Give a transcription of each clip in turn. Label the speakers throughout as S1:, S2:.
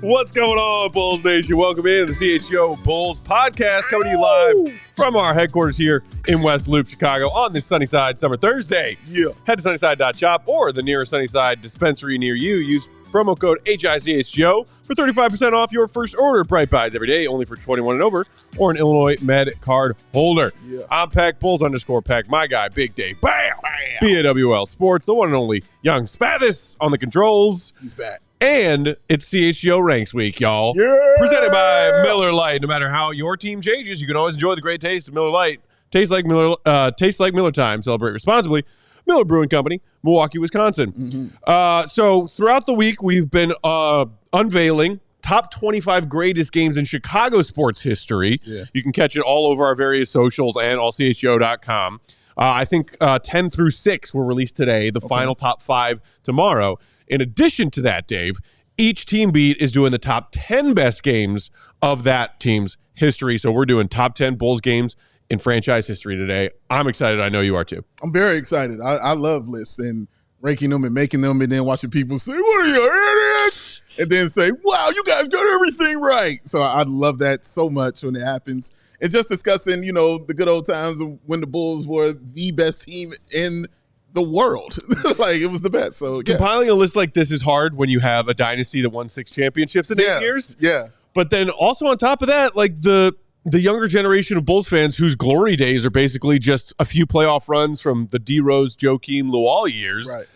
S1: What's going on, Bulls Nation? Welcome in to the CHGO Bulls podcast, coming to you live from our headquarters here in West Loop, Chicago, on this Sunnyside Summer Thursday.
S2: Yeah.
S1: Head to sunnyside.shop or the nearest Sunnyside dispensary near you. Use promo code HICHGO for 35% off your first order. Bright Buys every day, only for 21 and over, or an Illinois Med card holder.
S2: Yeah.
S1: I'm Peck, Bulls_Peck, my guy, Big Dave, bam! BAWL Sports, the one and only Young Spathis on the controls.
S2: He's back.
S1: And it's CHGO Ranks Week, y'all.
S2: Yeah.
S1: Presented by Miller Lite. No matter how your team changes, you can always enjoy the great taste of Miller Lite. Tastes like Miller time. Celebrate responsibly. Miller Brewing Company, Milwaukee, Wisconsin.
S2: Mm-hmm.
S1: So throughout the week, we've been unveiling top 25 greatest games in Chicago sports history.
S2: Yeah.
S1: You can catch it all over our various socials and allchgo.com. I think 10 through 6 were released today. The final top 5 tomorrow. In addition to that, Dave, each team beat is doing the top 10 best games of that team's history. So we're doing top 10 Bulls games in franchise history today. I'm excited. I know you are too.
S2: I'm very excited. I love lists and ranking them and making them and then watching people say, "What are you, idiots?" And then say, "Wow, you guys got everything right." So I love that so much when it happens. And just discussing, the good old times when the Bulls were the best team in the world. Like, it was the best. So yeah.
S1: Compiling a list like this is hard when you have a dynasty that won 6 championships in 8 years.
S2: Yeah.
S1: But then also on top of that, like the younger generation of Bulls fans whose glory days are basically just a few playoff runs from the D Rose, Joakim, Luol years.
S2: Right.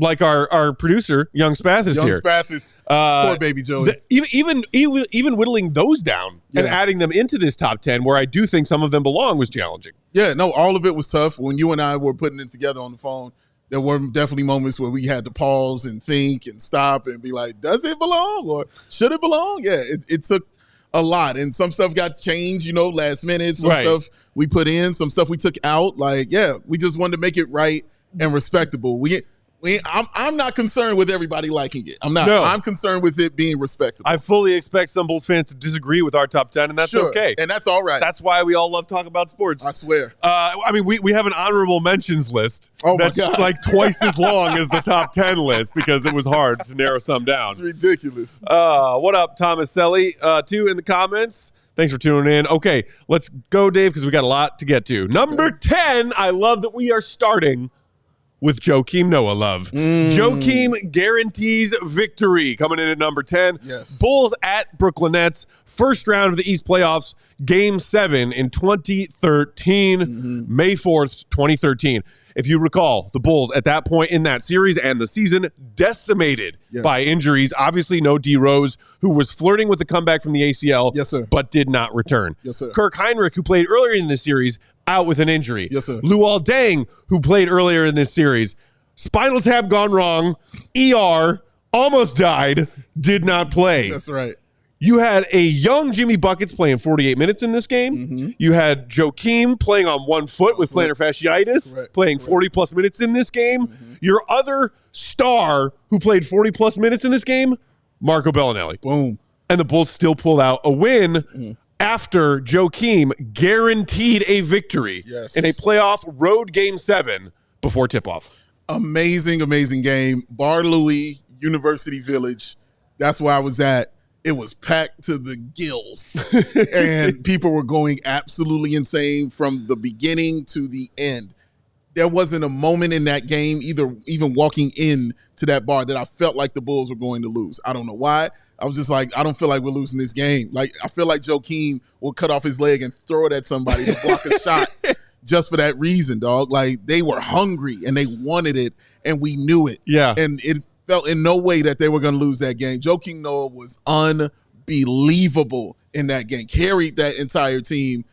S1: Like our producer, Young Spathis here.
S2: Young Spathis. Poor baby Joey.
S1: Even whittling those down and adding them into this top 10, where I do think some of them belong, was challenging.
S2: Yeah, no, all of it was tough. When you and I were putting it together on the phone, there were definitely moments where we had to pause and think and stop and be like, does it belong or should it belong? Yeah, it took a lot. And some stuff got changed, last minute. Some stuff we put in, some stuff we took out. We just wanted to make it right and respectable. I'm not concerned with everybody liking it. I'm not.
S1: No.
S2: I'm concerned with it being respectable.
S1: I fully expect some Bulls fans to disagree with our top 10, and that's okay.
S2: And that's all right.
S1: That's why we all love talking about sports.
S2: I swear.
S1: We have an honorable mentions list that's like twice as long as the top 10 list because it was hard to narrow some down.
S2: It's ridiculous.
S1: What up, Thomas Selly? Too in the comments. Thanks for tuning in. Okay, let's go, Dave, because we got a lot to get to. Number 10, I love that we are starting with Joakim Noah Love. Joakim guarantees victory. Coming in at number 10.
S2: Yes.
S1: Bulls at Brooklyn Nets. First round of the East playoffs. Game 7 in 2013. May 4th, 2013. If you recall, the Bulls at that point in that series and the season decimated by injuries. Obviously no D Rose, who was flirting with the comeback from the ACL,
S2: yes, sir,
S1: but did not return.
S2: Yes, sir.
S1: Kirk Heinrich, who played earlier in the series, out with an injury.
S2: Yes, sir.
S1: Luol Deng, who played earlier in this series, spinal tap gone wrong, ER, almost died, did not play.
S2: That's right.
S1: You had a young Jimmy Buckets playing 48 minutes in this game. You had Joakim playing on one foot with plantar fasciitis, playing 40-plus minutes in this game. Your other star who played 40-plus minutes in this game, Marco Bellinelli.
S2: Boom.
S1: And the Bulls still pulled out a win after Joakim guaranteed a victory in a playoff road Game 7 before tip-off.
S2: Amazing, amazing game. Bar Louie, University Village. That's where I was at. It was packed to the gills. And people were going absolutely insane from the beginning to the end. There wasn't a moment in that game, even walking in to that bar, that I felt like the Bulls were going to lose. I don't know why. I was just like, I don't feel like we're losing this game. Like, I feel like Joakim will cut off his leg and throw it at somebody to block a shot just for that reason, dog. Like, they were hungry and they wanted it, and we knew it.
S1: Yeah.
S2: And it felt in no way that they were going to lose that game. Joakim Noah was unbelievable in that game. Carried that entire team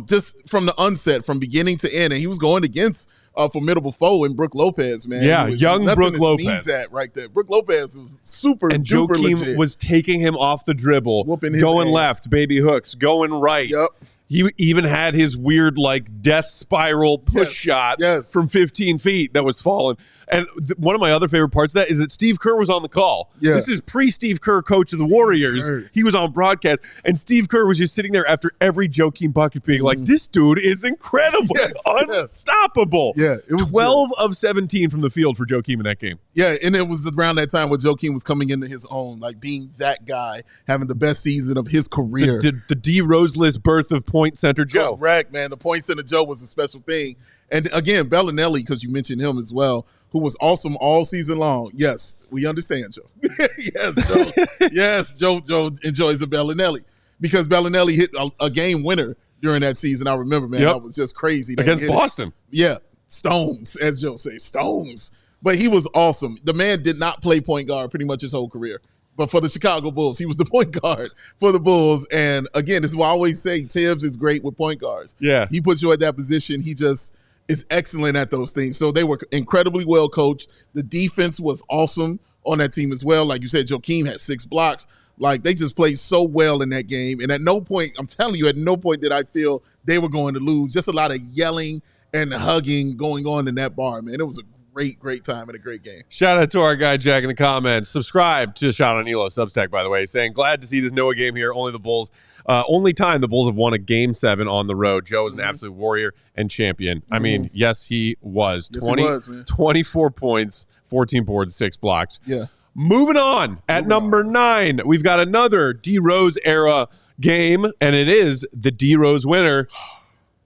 S2: just from the onset, from beginning to end. And he was going against a formidable foe in Brook Lopez, man.
S1: Yeah, young Brook Lopez.
S2: At right there. Brook Lopez was super
S1: and
S2: duper
S1: Joakim
S2: legit.
S1: Was taking him off the dribble,
S2: Whooping his
S1: going
S2: ass.
S1: left, baby hooks, going right.
S2: Yep.
S1: He even had his weird like death spiral push shot from 15 feet that was falling. And one of my other favorite parts of that is that Steve Kerr was on the call.
S2: Yeah.
S1: This is pre-Steve Kerr, coach of the Warriors. He was on broadcast, and Steve Kerr was just sitting there after every Joakim bucket being like, this dude is incredible. Unstoppable.
S2: Yeah, it was
S1: 12 of 17 from the field for Joakim in that game.
S2: Yeah, and it was around that time where Joakim was coming into his own, like being that guy, having the best season of his career.
S1: The D. Roseless birth of Point Center Joe.
S2: Correct, man. The Point Center Joe was a special thing. And again, Bellinelli, because you mentioned him as well, who was awesome all season long. Yes, we understand, Joe. Yes, Joe. Yes, Joe enjoys a Bellinelli because Bellinelli hit a game winner during that season. I remember, man, that was just crazy.
S1: Against Boston.
S2: Yeah, stones, as Joe says, stones. But he was awesome. The man did not play point guard pretty much his whole career. But for the Chicago Bulls, he was the point guard for the Bulls. And again, this is why I always say Tibbs is great with point guards.
S1: Yeah.
S2: He puts you at that position. He just is excellent at those things. So they were incredibly well coached. The defense was awesome on that team as well. Like you said, Joakim had 6 blocks. Like, they just played so well in that game. And at no point, I'm telling you, at no point did I feel they were going to lose. Just a lot of yelling and hugging going on in that bar, man. It was a great time and a great game.
S1: Shout out to our guy Jack in the comments. Subscribe to Shot on Elo Substack, by the way, saying glad to see this Noah game here. Only the Bulls, only time the Bulls have won a game 7 on the road. Joe is an absolute warrior and champion. I mean, yes, he was.
S2: Yes, he was, man.
S1: 24 points, 14 boards, 6 blocks.
S2: Yeah.
S1: Moving on at number 9, we've got another D Rose era game, and it is the D Rose winner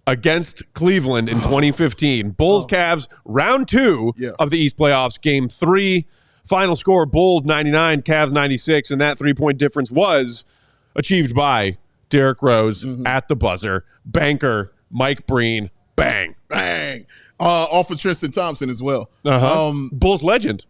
S1: against Cleveland in 2015. Bulls Cavs round 2 of the East playoffs, game 3. Final score, Bulls 99, Cavs 96, and that 3-point difference was achieved by Derrick Rose at the buzzer. Banker, Mike Breen, bang.
S2: Bang. Off of Tristan Thompson as well.
S1: Bulls legend.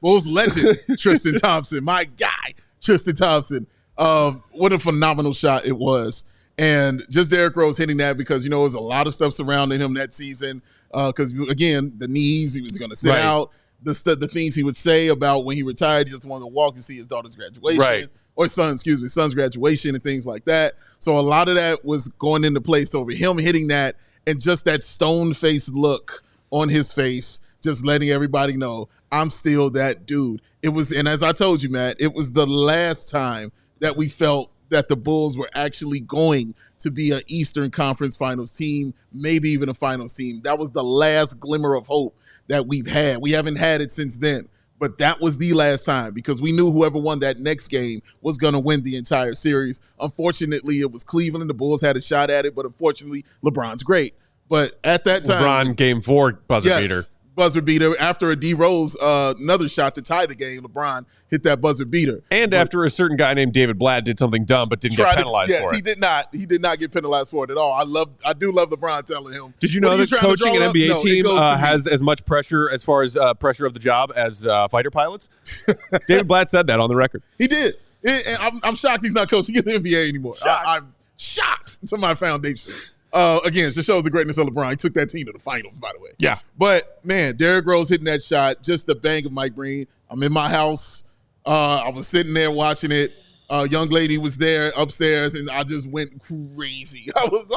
S2: Tristan Thompson, my guy, Tristan Thompson. What a phenomenal shot it was. And just Derrick Rose hitting that because, there was a lot of stuff surrounding him that season. Because, again, the knees, he was going to sit out. The things he would say about when he retired, he just wanted to walk to see his daughter's graduation. Or son's graduation and things like that. So a lot of that was going into place over him hitting that and just that stone-faced look on his face, just letting everybody know, I'm still that dude. It was, and as I told you, Matt, it was the last time that we felt that the Bulls were actually going to be an Eastern Conference Finals team, maybe even a Finals team. That was the last glimmer of hope that we've had. We haven't had it since then, but that was the last time because we knew whoever won that next game was going to win the entire series. Unfortunately, it was Cleveland. The Bulls had a shot at it, but unfortunately, LeBron's great. But at that time,
S1: LeBron game 4 buzzer beater.
S2: Buzzer beater after a D Rose, another shot to tie the game. LeBron hit that buzzer beater,
S1: and after a certain guy named David Blatt did something dumb but didn't get penalized for it.
S2: He did not. He did not get penalized for it at all. I do love LeBron telling him.
S1: Did you know that coaching an NBA team has as much pressure as far as pressure of the job as fighter pilots? David Blatt said that on the record.
S2: He did. I'm shocked he's not coaching in the NBA anymore. I'm shocked to my foundation. Again, it just shows the greatness of LeBron. He took that team to the finals, by the way.
S1: Yeah.
S2: But, man, Derrick Rose hitting that shot, just the bang of Mike Breen. I'm in my house. I was sitting there watching it. A young lady was there upstairs, and I just went crazy. I was,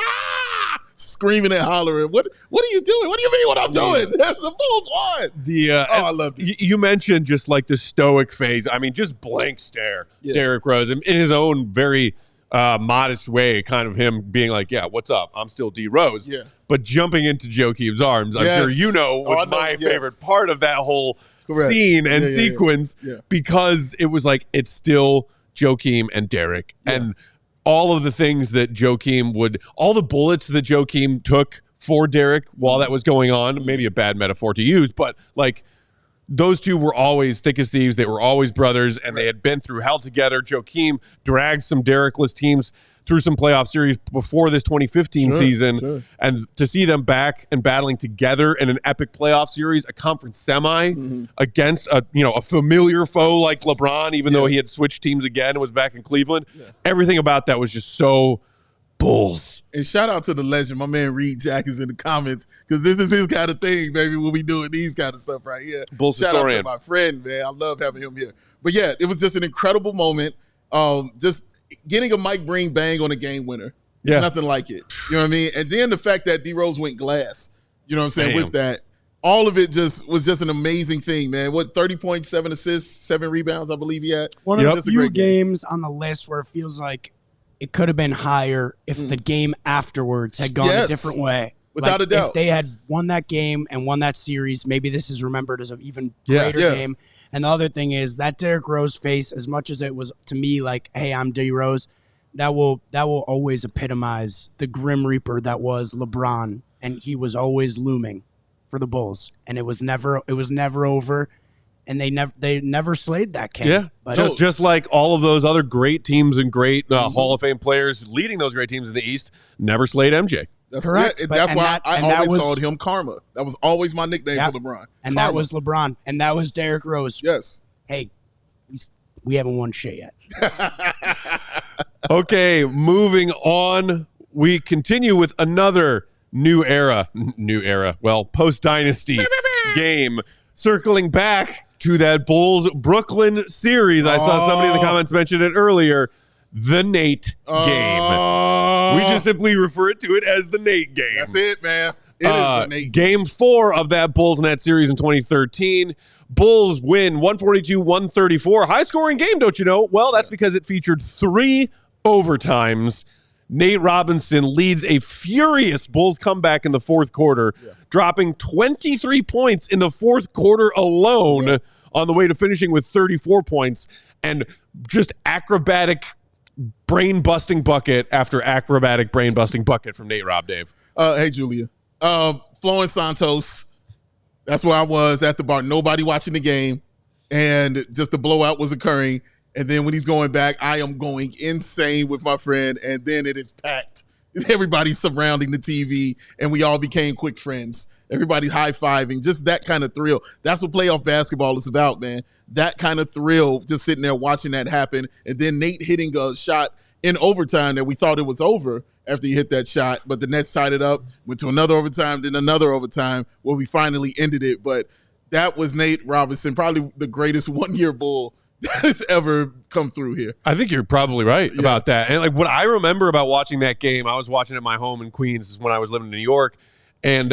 S2: screaming and hollering. What are you doing? What do you mean what I'm doing? The Bulls won. I loved it.
S1: You mentioned just like the stoic phase. I mean, just blank stare. Derrick Rose, in his own very modest way, kind of him being like, yeah, what's up? I'm still D Rose.
S2: Yeah.
S1: But jumping into Joakim's arms, I'm sure you know, was my favorite part of that whole scene and sequence because it was like, it's still Joakim and Derrick. And all of the things that Joakim all the bullets that Joakim took for Derrick while that was going on, maybe a bad metaphor to use, but like, those two were always thick as thieves. They were always brothers, and they had been through hell together. Joakim dragged some Derrickless teams through some playoff series before this 2015 season. And to see them back and battling together in an epic playoff series, a conference semi against a familiar foe like LeBron, even though he had switched teams again and was back in Cleveland. Everything about that was just so Bulls.
S2: And shout out to the legend, my man Reed Jack is in the comments because this is his kind of thing, baby, when we doing these kind of stuff right here.
S1: Bulls
S2: shout
S1: historian.
S2: out to my friend, man. I love having him here. But yeah, it was just an incredible moment. Just getting a Mike Breen bang on a game winner It's nothing like it. You know what I mean? And then the fact that D Rose went glass, you know what I'm saying, with that, all of it was just an amazing thing, man. 30 points, 7 assists, 7 rebounds, I believe he had.
S3: One of the few games on the list where it feels like it could have been higher if the game afterwards had gone a different way.
S2: Without a doubt.
S3: If they had won that game and won that series, maybe this is remembered as an even greater game. And the other thing is that Derrick Rose face, as much as it was to me like, hey, I'm D Rose, that will always epitomize the Grim Reaper that was LeBron, and he was always looming for the Bulls, and it was never over, and they never slayed that king.
S1: Yeah,
S3: but
S1: just like all of those other great teams and great Hall of Fame players leading those great teams in the East never slayed MJ.
S2: That's
S3: correct.
S2: That's why I always called him Karma. That was always my nickname for LeBron.
S3: And
S2: Karma.
S3: that was LeBron, and that was Derrick Rose.
S2: Yes.
S3: Hey, we haven't won shit yet.
S1: Okay, moving on. We continue with another new era. Well, post-dynasty game. Circling back to that Bulls-Brooklyn series. I saw somebody in the comments mention it earlier. The Nate game. We just simply refer to it as the Nate game.
S2: That's it, man. It is the Nate
S1: game. Game 4 of that Bulls-Nets series in 2013. Bulls win 142-134. High-scoring game, don't you know? Well, that's because it featured 3 overtimes. Nate Robinson leads a furious Bulls comeback in the fourth quarter, dropping 23 points in the fourth quarter alone on the way to finishing with 34 points, and just acrobatic brain-busting bucket after acrobatic brain-busting bucket from Nate Rob, Dave.
S2: Hey, Julia. Flo and Santos, that's where I was at the bar. Nobody watching the game, and just the blowout was occurring. And then when he's going back, I am going insane with my friend, and then it is packed. Everybody's surrounding the TV, and we all became quick friends. Everybody's high-fiving, just that kind of thrill. That's what playoff basketball is about, man. That kind of thrill, just sitting there watching that happen, and then Nate hitting a shot in overtime that we thought it was over after he hit that shot, but the Nets tied it up, went to another overtime, then another overtime where we finally ended it. But that was Nate Robinson, probably the greatest one-year Bull that has ever come through here.
S1: I think you're probably right about that. And like what I remember about watching that game, I was watching at my home in Queens when I was living in New York, and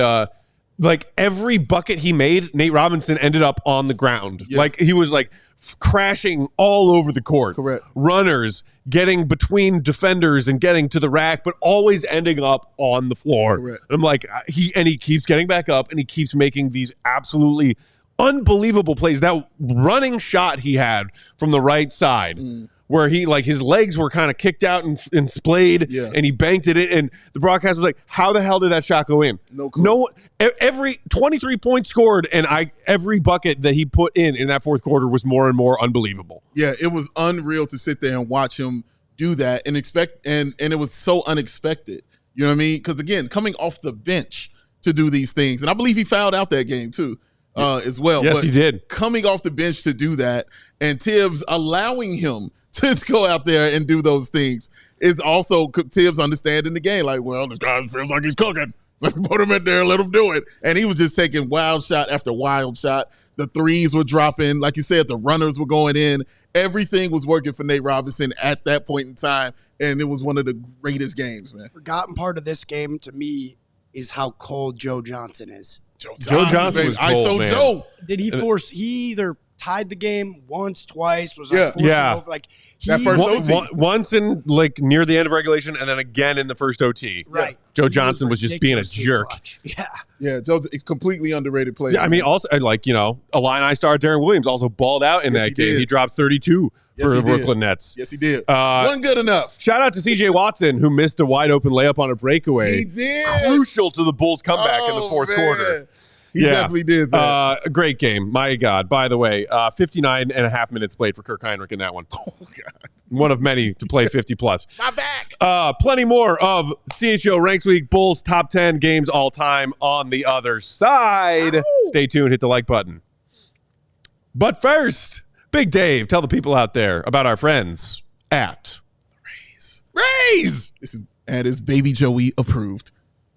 S1: like every bucket he made, Nate Robinson ended up on the ground. Like he was like crashing all over the court.
S2: Correct.
S1: Runners getting between defenders and getting to the rack, but always ending up on the floor.
S2: Correct.
S1: And I'm like, he keeps getting back up, and he keeps making these absolutely unbelievable plays. That running shot he had from the right side where he, like, his legs were kind of kicked out and splayed, and he banked it in, and the broadcast was like, how the hell did that shot go in?
S2: No clue.
S1: Every 23 points scored, and every bucket that he put in that fourth quarter was more and more unbelievable.
S2: Yeah, it was unreal to sit there and watch him do that and expect, and it was so unexpected. You know what I mean? Because, again, coming off the bench to do these things, and I believe he fouled out that game too. As well.
S1: Yes,
S2: but
S1: he did.
S2: Coming off the bench to do that, and Tibbs allowing him to go out there and do those things is also Tibbs understanding the game. Like, well, this guy feels like he's cooking. Let me put him in there, let him do it. And he was just taking wild shot after wild shot. The threes were dropping. Like you said, the runners were going in. Everything was working for Nate Robinson at that point in time, and it was one of the greatest games, man.
S3: Forgotten part of this game to me is how cold Joe Johnson is.
S1: Joe Johnson was cold, man.
S2: Joe.
S3: Did he force? He either tied the game once, twice. Was like forcing over. Like
S2: that first OT.
S1: Once in like near the end of regulation, and then again in the first OT.
S3: Right.
S1: Joe Johnson was just being a jerk.
S3: Clutch.
S2: Yeah. Joe's a completely underrated player.
S1: Yeah, I mean, also like Illini star Darren Williams also balled out in that game. He dropped 32. For the Brooklyn Nets.
S2: Yes, he did. Wasn't good enough.
S1: Shout out to CJ Watson, who missed a wide open layup on a breakaway.
S2: He did.
S1: Crucial to the Bulls' comeback in the fourth quarter.
S2: He definitely did that.
S1: A great game. My God. By the way, 59 and a half minutes played for Kirk Heinrich in that one.
S2: Oh, God.
S1: One of many to play 50 plus.
S2: My back.
S1: Plenty more of CHGO Ranks Week Bulls top 10 games all time on the other side. Stay tuned. Hit the like button. But first, Big Dave, tell the people out there about our friends at Raise.
S2: This is ad is Baby Joey approved.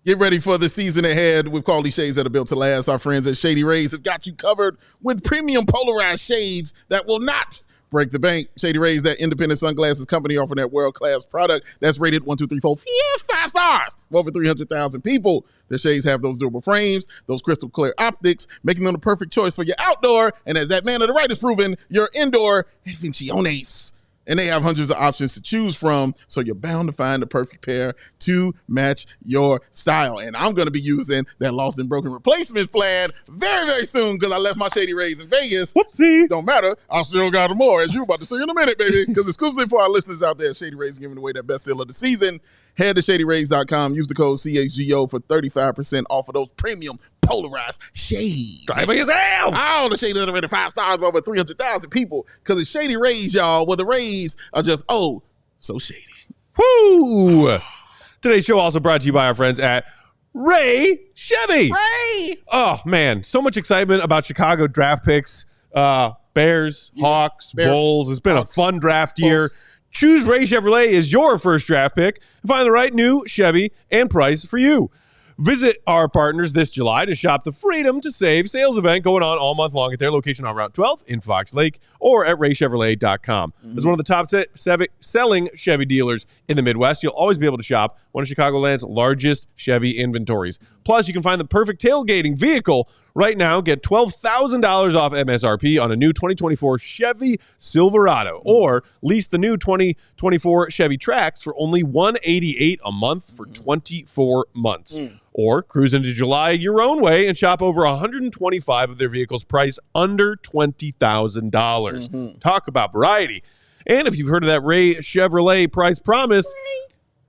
S2: Get ready for the season ahead with quality shades that are built to last. Our friends at Shady Rays have got you covered with premium polarized shades that will not Break the bank. Shady Rays, that independent sunglasses company offering that world-class product that's rated 1, 2, 3, 4, 5 stars. Over 300,000 people. Their shades have those durable frames, those crystal clear optics, making them the perfect choice for your outdoor, and as that man of the right has proven, your indoor invenciones. And they have hundreds of options to choose from, so you're bound to find the perfect pair to match your style. And I'm going to be using that Lost and Broken replacement plan very, very soon because I left my Shady Rays in Vegas.
S1: Whoopsie.
S2: Don't matter. I still got more, as you're about to see in a minute, baby. Because exclusively for our listeners out there, Shady Rays is giving away their best sale of the season. Head to ShadyRays.com. Use the code CHGO for 35% off of those premium polarized shades.
S1: Try it for yourself.
S2: Oh, the shades are rated 5 stars by over 300,000 people because it's Shady Rays, y'all, where the Rays are just, oh, so shady.
S1: Woo! Today's show also brought to you by our friends at Ray Chevy.
S2: Ray!
S1: Oh, man. So much excitement about Chicago draft picks. Bears, Hawks, Bulls. It's been a fun draft year. Choose Ray Chevrolet as your first draft pick and find the right new Chevy and price for you. Visit our partners this July to shop the Freedom to Save sales event going on all month long at their location on Route 12 in Fox Lake or at raychevrolet.com. As one of the top selling Chevy dealers in the Midwest, you'll always be able to shop one of Chicagoland's largest Chevy inventories. Plus, you can find the perfect tailgating vehicle right now. Get $12,000 off MSRP on a new 2024 Chevy Silverado or lease the new 2024 Chevy Trax for only $188 a month for 24 months. Or cruise into July your own way and shop over 125 of their vehicles priced under $20,000. Talk about variety. And if you've heard of that Ray Chevrolet price promise,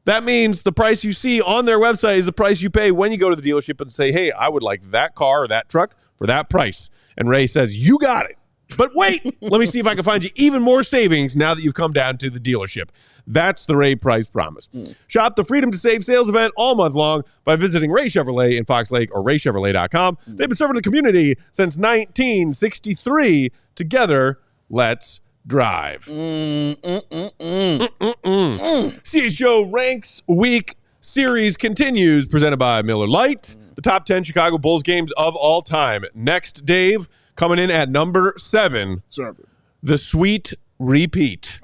S1: that means the price you see on their website is the price you pay when you go to the dealership and say, hey, I would like that car or that truck for that price. And Ray says, you got it. But wait, let me see if I can find you even more savings now that you've come down to the dealership. That's the Ray price promise. Shop the Freedom to Save sales event all month long by visiting Ray Chevrolet in Fox Lake or raychevrolet.com. They've been serving the community since 1963. Together, let's drive. CHGO Ranks Week Series continues, presented by Miller Lite. The top 10 Chicago Bulls games of all time. Next, Dave, coming in at number 7, the Sweet Repeat.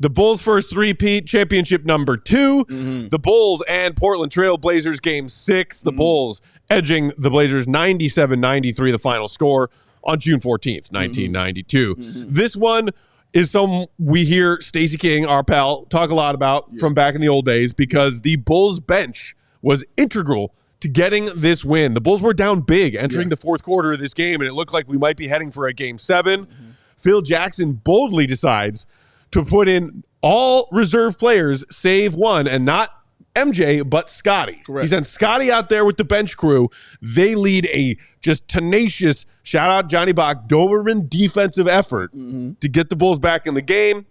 S1: The Bulls' first three-peat, championship number 2. The Bulls and Portland Trail Blazers game 6. The Bulls edging the Blazers 97-93, the final score on June 14th, 1992. This one is some we hear Stacey King, our pal, talk a lot about from back in the old days because the Bulls bench was integral to getting this win. The Bulls were down big entering the fourth quarter of this game, and it looked like we might be heading for a game 7. Phil Jackson boldly decides to put in all reserve players save one, and not MJ, but Scotty.
S2: Correct.
S1: He sent Scotty out there with the bench crew. They lead a just tenacious, shout out Johnny Bach, Doberman defensive effort to get the Bulls back in the game.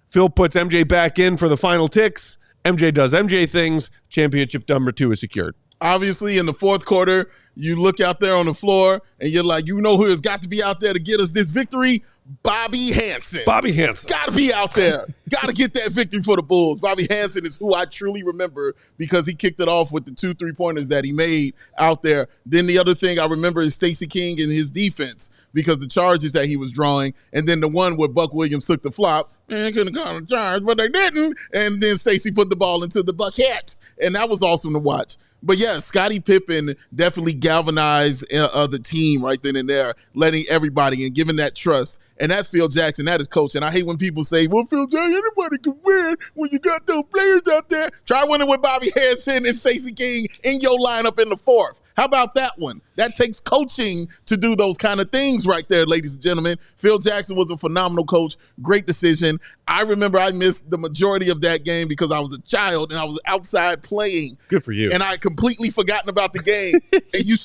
S1: Phil puts MJ back in for the final ticks. MJ does MJ things. Championship number 2 is secured.
S2: Obviously, in the fourth quarter, you look out there on the floor and you're like, you know who has got to be out there to get us this victory? Bobby Hansen.
S1: Bobby Hansen.
S2: Got to be out there. Got to get that victory for the Bulls. Bobby Hansen is who I truly remember because he kicked it off with the 2 3-pointers that he made out there. Then the other thing I remember is Stacey King and his defense because the charges that he was drawing. And then the one where Buck Williams took the flop. Man, couldn't call the charge, but they didn't. And then Stacey put the ball into the bucket. And that was awesome to watch. But yeah, Scottie Pippen definitely galvanized the team right then and there, letting everybody and giving that trust. And that's Phil Jackson, that is coach. And I hate when people say, well, Phil Jackson, anybody can win when you got those players out there. Try winning with Bobby Hansen and Stacey King in your lineup in the fourth. How about that one? That takes coaching to do those kind of things right there, ladies and gentlemen. Phil Jackson was a phenomenal coach. Great decision. I remember I missed the majority of that game because I was a child and I was outside playing.
S1: Good for you.
S2: And I had completely forgotten about the game.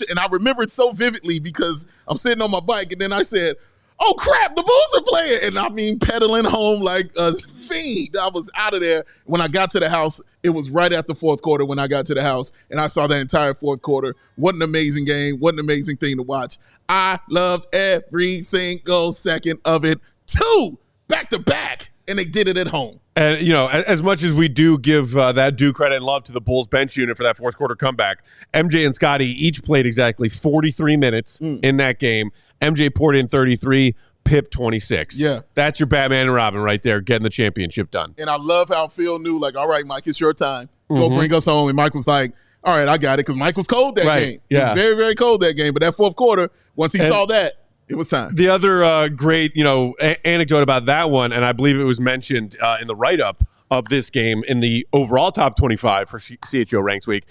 S2: And I remember it so vividly because I'm sitting on my bike and then I said, oh, crap, the Bulls are playing. And I mean, pedaling home like a fiend. I was out of there. When I got to the house, it was right at the fourth quarter when I got to the house, and I saw that entire fourth quarter. What an amazing game. What an amazing thing to watch. I loved every single second of it. 2 back-to-back, and they did it at home.
S1: And, you know, as much as we do give that due credit and love to the Bulls bench unit for that fourth quarter comeback, MJ and Scotty each played exactly 43 minutes in that game. MJ poured in 33, Pip 26.
S2: Yeah.
S1: That's your Batman and Robin right there, getting the championship done.
S2: And I love how Phil knew, like, all right, Mike, it's your time. Go bring us home. And Mike was like, all right, I got it, because Mike was cold that game. He was very, very cold that game. But that fourth quarter, once he saw that, it was time.
S1: The other great, anecdote about that one, and I believe it was mentioned in the write-up of this game in the overall top 25 for CHGO Ranks Week,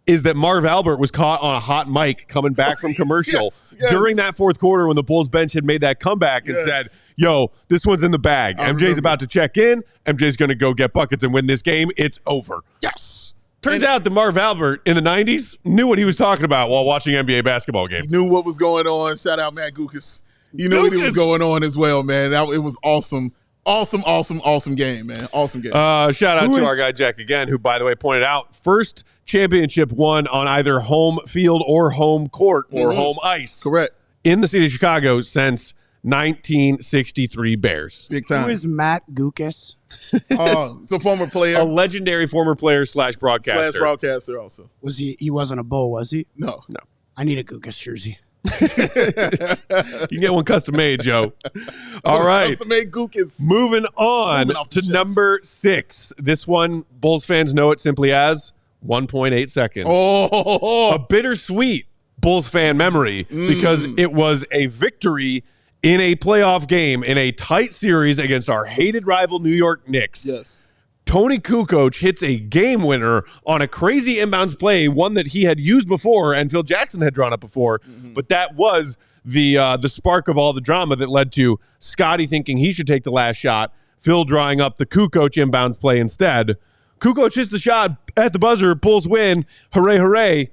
S1: is that Marv Albert was caught on a hot mic coming back from commercial during that fourth quarter when the Bulls bench had made that comeback and said, yo, this one's in the bag. MJ's about to check in. MJ's going to go get buckets and win this game. It's over.
S2: Yes.
S1: Turns out that Marv Albert in the 90s knew what he was talking about while watching NBA basketball games.
S2: He knew what was going on. Shout out Matt Gukas. He knew what was going on as well, man. It was awesome. Awesome game, man. Awesome game.
S1: Shout out to our guy Jack again, who, by the way, pointed out first championship won on either home field or home court or home ice.
S2: Correct.
S1: In the city of Chicago since 1963 Bears.
S2: Big time.
S3: Who is Matt Gukas?
S2: So former player.
S1: A legendary former player / broadcaster.
S2: / broadcaster also.
S3: Was he wasn't a Bull, was he?
S2: No.
S3: I need a Gukas jersey.
S1: You can get one custom made, Joe. All right.
S2: Custom made Gukas.
S1: Moving on to number 6. This one, Bulls fans know it simply as 1.8 seconds. A bittersweet Bulls fan memory because it was a victory in a playoff game in a tight series against our hated rival New York Knicks.
S2: Yes.
S1: Tony Kukoc hits a game winner on a crazy inbounds play, one that he had used before and Phil Jackson had drawn up before. But that was the spark of all the drama that led to Scotty thinking he should take the last shot, Phil drawing up the Kukoc inbounds play instead. Kukoc hits the shot at the buzzer, Bulls win, hooray, hooray.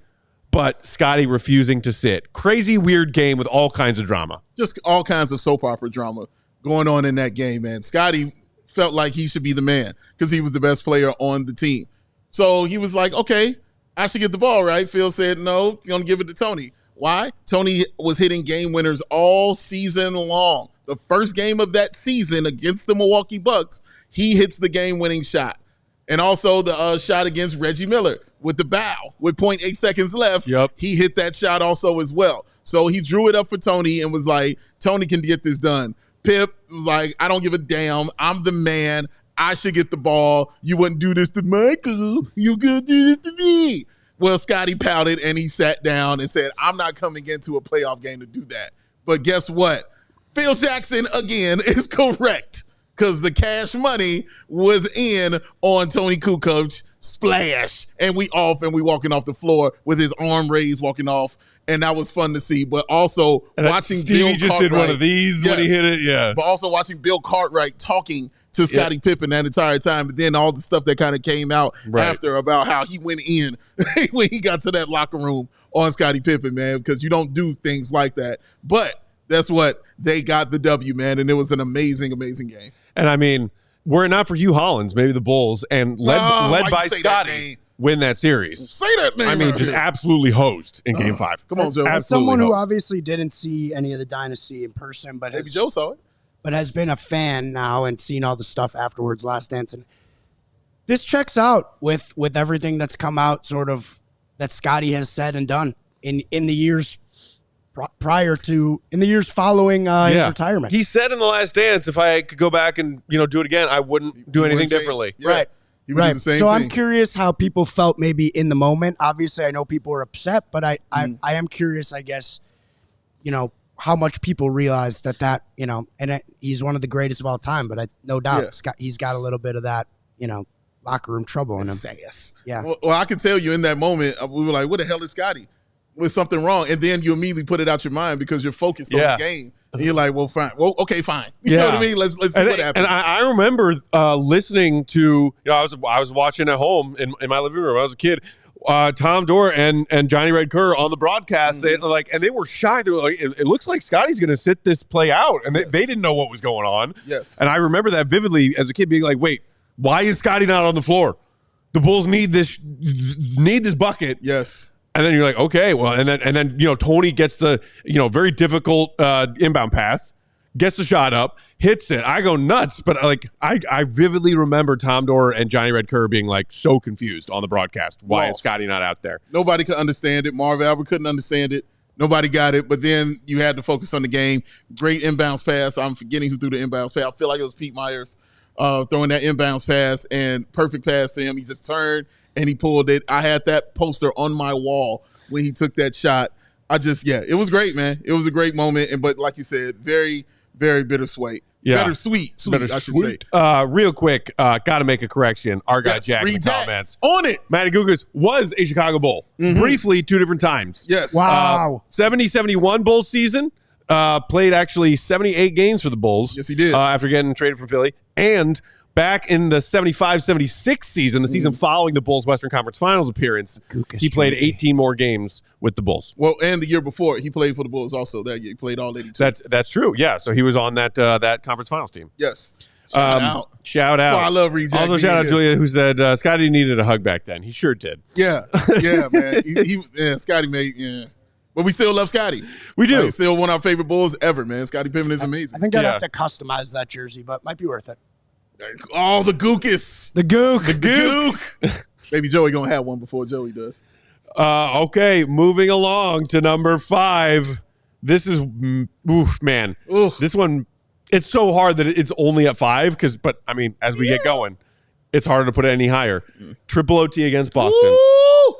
S1: But Scotty refusing to sit. Crazy, weird game with all kinds of drama.
S2: Just all kinds of soap opera drama going on in that game, man. Scotty felt like he should be the man because he was the best player on the team. So he was like, okay, I should get the ball, right? Phil said, no, he's going to give it to Tony. Why? Tony was hitting game winners all season long. The first game of that season against the Milwaukee Bucks, he hits the game-winning shot. And also the shot against Reggie Miller with the bow with 0.8 seconds left.
S1: Yep.
S2: He hit that shot also as well. So he drew it up for Tony and was like, Tony can get this done. Pip was like, I don't give a damn. I'm the man. I should get the ball. You wouldn't do this to Michael. You could do this to me. Well, Scotty pouted and he sat down and said, I'm not coming into a playoff game to do that. But guess what? Phil Jackson, again, is correct because the cash money was in on Tony Kukoc. Splash. And we walking off the floor with his arm raised walking off. And that was fun to see. But also watching
S1: Stevie
S2: Bill
S1: just
S2: Cartwright,
S1: did one of these when he hit it. Yeah.
S2: But also watching Bill Cartwright talking to Scottie Pippen that entire time. But then all the stuff that kind of came out after about how he went in when he got to that locker room on Scottie Pippen, man, because you don't do things like that. But that's what they got the W, man. And it was an amazing, amazing game.
S1: And I mean, were it not for Hugh Hollins, maybe the Bulls, and led by Scotty, win that series.
S2: Say that name.
S1: I mean, just absolutely hosed in Game 5.
S2: Come on, Joe.
S3: As someone who obviously didn't see any of the dynasty in person, but
S2: maybe Joe saw it,
S3: but has been a fan now and seen all the stuff afterwards, Last Dance, and this checks out with everything that's come out, sort of that Scotty has said and done in the years in the years following his retirement.
S1: He said in The Last Dance, if I could go back and do it again, I wouldn't do anything differently.
S2: Yeah. Right. He would do the same thing.
S3: I'm curious how people felt maybe in the moment. Obviously, I know people are upset, but I am curious, I guess, how much people realize that and he's one of the greatest of all time, but no doubt he's got a little bit of that, locker room trouble in him. Yeah.
S2: Well, I can tell you in that moment, we were like, what the hell is Scotty? Was something wrong? And then you immediately put it out your mind because you're focused on the game. And you're like, well, fine. Well, okay, fine. You know what I mean? Let's see what happens.
S1: And I remember listening to, I was watching at home in my living room. I was a kid. Tom Dorr and Johnny Red Kerr on the broadcast, and they were shy. They were like, it looks like Scotty's going to sit this play out, and they didn't know what was going on.
S2: Yes.
S1: And I remember that vividly as a kid, being like, wait, why is Scotty not on the floor? The Bulls need this bucket.
S2: Yes.
S1: And then you're like, okay, well, and then Tony gets the very difficult inbound pass, gets the shot up, hits it. I go nuts, but I vividly remember Tom Dorr and Johnny Red Kerr being like so confused on the broadcast. Why is Scotty not out there?
S2: Nobody could understand it. Marv Albert couldn't understand it. Nobody got it, but then you had to focus on the game. Great inbounds pass. I'm forgetting who threw the inbounds pass. I feel like it was Pete Myers throwing that inbounds pass, and perfect pass to him. He just turned and he pulled it. I had that poster on my wall when he took that shot. It was great, man. It was a great moment, but like you said, very, very bittersweet.
S1: Yeah.
S2: Bittersweet, I should say.
S1: Real quick, got to make a correction. Our guy Jack in the comments.
S2: On it.
S1: Matty Gugas was a Chicago Bull. Briefly, 2 different times.
S2: Yes.
S3: Wow.
S1: 70-71 Bulls season. Played actually 78 games for the Bulls.
S2: Yes, he did.
S1: After getting traded from Philly. And back in the 75-76 season, the season following the Bulls' Western Conference Finals appearance, he played 18 more games with the Bulls.
S2: Well, and the year before, he played for the Bulls also. That year, he played all 82.
S1: That's true. Yeah, so he was on that Conference Finals team.
S2: Yes. Shout out.
S1: That's
S2: why I love Reed Jack.
S1: Also, shout out Julia, who said Scotty needed a hug back then. He sure did.
S2: Yeah, man. Scotty made, But we still love Scotty.
S1: We do.
S2: He's still one of our favorite Bulls ever, man. Scottie Pippen is amazing.
S3: I think I'd have to customize that jersey, but might be worth it.
S2: Oh, the Gookus.
S3: The Gook.
S2: Maybe Joey going to have one before Joey does.
S1: Okay, moving along to number 5. This is, man. This one, it's so hard that it's only at 5, but I mean, as we get going, it's harder to put it any higher. Triple OT against Boston.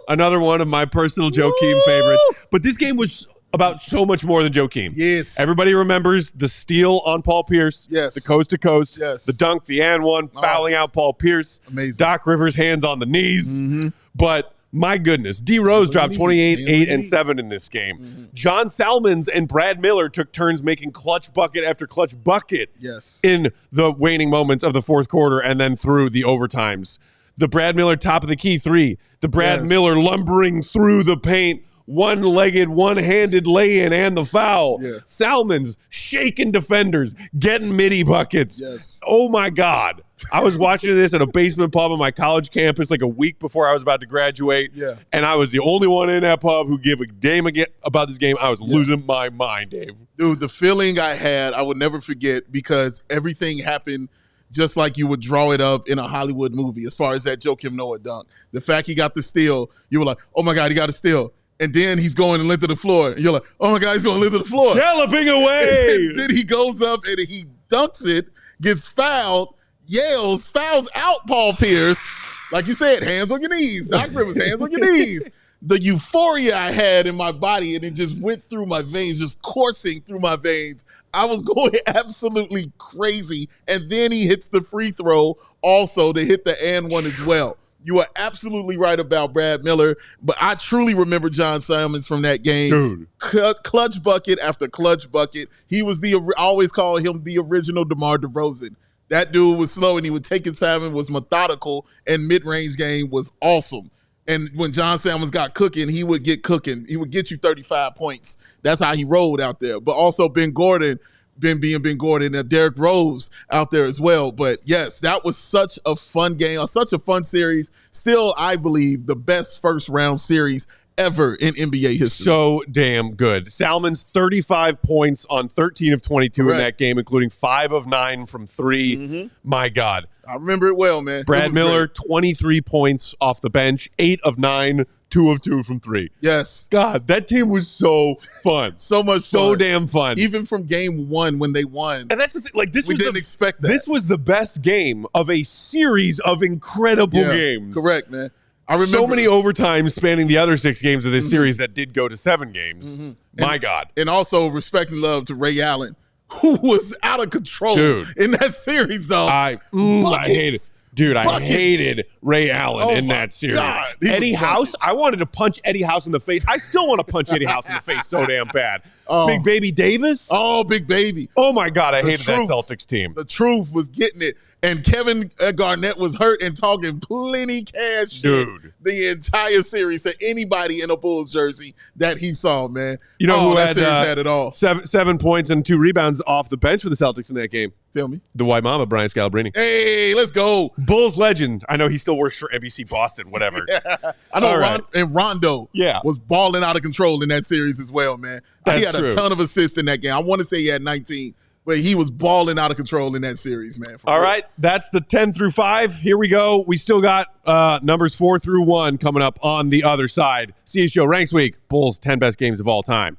S1: Another one of my personal Joakim favorites. But this game was about so much more than Joakim.
S2: Yes.
S1: Everybody remembers the steal on Paul Pierce.
S2: Yes.
S1: The coast to coast.
S2: Yes.
S1: The dunk, the and one, fouling out Paul Pierce.
S2: Amazing.
S1: Doc Rivers' hands on the knees. But my goodness, D Rose dropped 28, 8, and 7 in this game. John Salmons and Brad Miller took turns making clutch bucket after clutch bucket in the waning moments of the fourth quarter and then through the overtimes. The Brad Miller top of the key 3. The Brad Miller lumbering through the paint, one-legged, one-handed lay-in and the foul. Salmons shaking defenders, getting midi buckets. Oh, my God. I was watching this at a basement pub on my college campus like a week before I was about to graduate, and I was the only one in that pub who gave a damn about this game. I was losing my mind, Dave.
S2: Dude, the feeling I had, I would never forget because everything happened just like you would draw it up in a Hollywood movie as far as that Joakim Noah dunk. The fact he got the steal, you were like, oh, my God, he got a steal. And then he's going length of the floor. And you're like, oh, my God, he's going length of the floor.
S1: Galloping away.
S2: And then he goes up and he dunks it, gets fouled, yells, fouls out Paul Pierce. Like you said, hands on your knees. Doc Rivers, hands on your knees. The euphoria I had in my body, and it just went through my veins, just coursing through my veins. I was going absolutely crazy. And then he hits the free throw also to hit the and one as well. You are absolutely right about Brad Miller, but I truly remember John Salmons from that game.
S1: Dude.
S2: Clutch bucket after clutch bucket. He was I always call him the original DeMar DeRozan. That dude was slow, and he would take his time and was methodical, and mid-range game was awesome. And when John Salmons got cooking, he would get cooking. He would get you 35 points. That's how he rolled out there. But also Ben Gordon, Ben Gordon, and Derrick Rose out there as well. But yes, that was such a fun game, such a fun series. Still, I believe, the best first-round series ever in NBA history.
S1: So damn good. Salmons 35 points on 13 of 22 in that game, including 5 of 9 from 3. My God.
S2: I remember it well, man.
S1: Brad Miller, 23 points off the bench, 8 of 9, 2 of 2 from 3.
S2: Yes.
S1: God, that team was so fun.
S2: So much
S1: so
S2: fun.
S1: damn fun.
S2: Even from game 1 when they won.
S1: And that's the thing. Like,
S2: we didn't expect that.
S1: This was the best game of a series of incredible games.
S2: Correct, man. I remember
S1: so many overtimes spanning the other 6 games of this series that did go to 7 games. My God.
S2: And also respect and love to Ray Allen, who was out of control in that series, though.
S1: I hated Dude, I hated Ray Allen in that series.
S2: God,
S1: Eddie House, I wanted to punch Eddie House in the face. I still want to punch Eddie House in the face so damn bad. Big Baby Davis.
S2: Oh, Big Baby.
S1: Oh, my God, I hated that Celtics team.
S2: The truth was getting it. And Kevin Garnett was hurt and talking plenty cash shit the entire series to anybody in a Bulls jersey that he saw, man.
S1: You know who
S2: that series had it all.
S1: 7 points and 2 rebounds off the bench for the Celtics in that game?
S2: Tell me.
S1: The white mama, Brian Scalabrine.
S2: Hey, let's go.
S1: Bulls legend. I know he still works for NBC Boston, whatever.
S2: I know and Rondo was balling out of control in that series as well, man. He had a ton of assists in that game. I want to say he had 19. But he was balling out of control in that series, man. All
S1: right, that's the 10 through 5. Here we go. We still got numbers 4 through 1 coming up on the other side. CHGO Ranks Week, Bulls 10 best games of all time.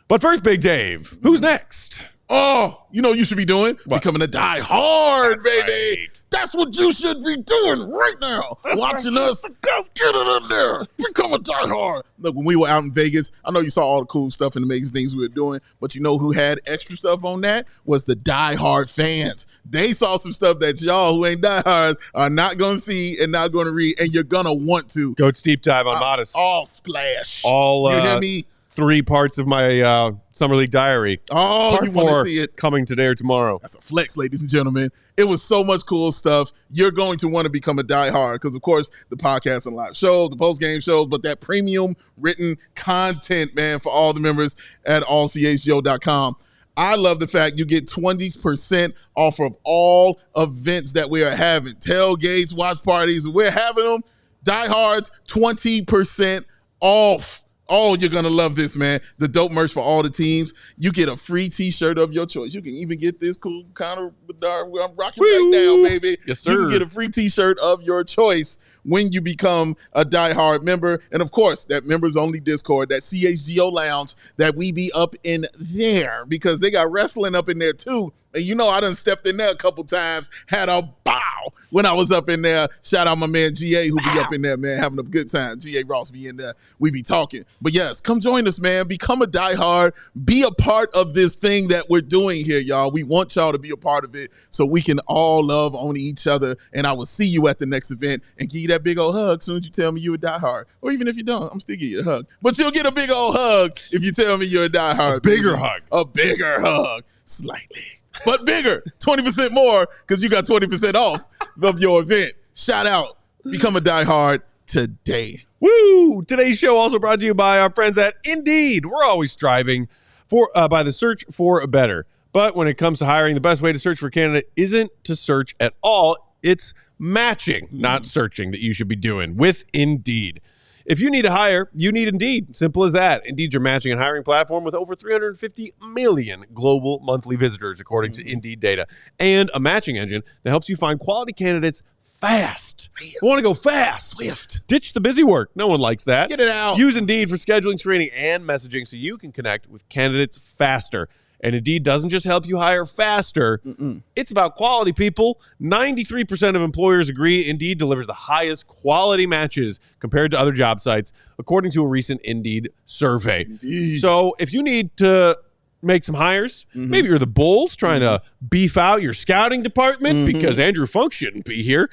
S1: But first, Big Dave, who's next?
S2: Oh, you know what you should be doing?
S1: What?
S2: Becoming a die hard,
S1: That's
S2: baby.
S1: right.
S2: That's what you should be doing right now. Watching us. Go get it in there. Become a die hard. Look, when we were out in Vegas, I know you saw all the cool stuff and amazing things we were doing, but you know who had extra stuff on that? Was the die hard fans. They saw some stuff that y'all who ain't die hard are not going to see and not going to read, and you're going to want to.
S1: Goat's deep dive on Modest.
S2: All splash.
S1: All
S2: you hear me?
S1: 3 parts of my Summer League diary.
S2: Oh,
S1: Part
S2: you want to
S1: 4
S2: see it?
S1: coming today or tomorrow.
S2: That's a flex, ladies and gentlemen. It was so much cool stuff. You're going to want to become a diehard because, of course, the podcast and live shows, the post-game shows, but that premium written content, man, for all the members at ALLCHGO.com. I love the fact you get 20% off of all events that we are having. Tailgates, watch parties, we're having them. Diehards, 20% off. Oh, you're going to love this, man. The dope merch for all the teams. You get a free t-shirt of your choice. You can even get this cool Connor Bedard I'm rocking right now, baby.
S1: Yes, sir.
S2: You can get a free t-shirt of your choice when you become a diehard member. And, of course, that members-only Discord, that CHGO Lounge, that we be up in there because they got wrestling up in there, too. And you know I done stepped in there a couple times, had a bow when I was up in there. Shout out my man GA who be up in there, man, having a good time. GA Ross be in there. We be talking. But yes, come join us, man. Become a diehard. Be a part of this thing that we're doing here, y'all. We want y'all to be a part of it so we can all love on each other. And I will see you at the next event and give you that big old hug as soon as you tell me you're a diehard. Or even if you don't, I'm still give you a hug. But you'll get a big old hug if you tell me you're a diehard.
S1: A bigger hug.
S2: A bigger hug. Slightly. But bigger, 20% more, because you got 20% off of your event. Shout out. Become a diehard today.
S1: Woo! Today's show also brought to you by our friends at Indeed. We're always striving for by the search for a better. But when it comes to hiring, the best way to search for a candidate isn't to search at all. It's matching, not searching, that you should be doing with Indeed. If you need to hire, you need Indeed. Simple as that. Indeed's your matching and hiring platform with over 350 million global monthly visitors, according to Indeed data, and a matching engine that helps you find quality candidates fast. You want to go fast.
S2: Swift.
S1: Ditch the busy work. No one likes that.
S2: Get it out.
S1: Use Indeed for scheduling, screening, and messaging so you can connect with candidates faster. And Indeed doesn't just help you hire faster. It's about quality, people. 93% of employers agree Indeed delivers the highest quality matches compared to other job sites, according to a recent Indeed survey.
S2: Indeed.
S1: So if you need to make some hires, maybe you're the Bulls trying to beef out your scouting department because Andrew Funk shouldn't be here,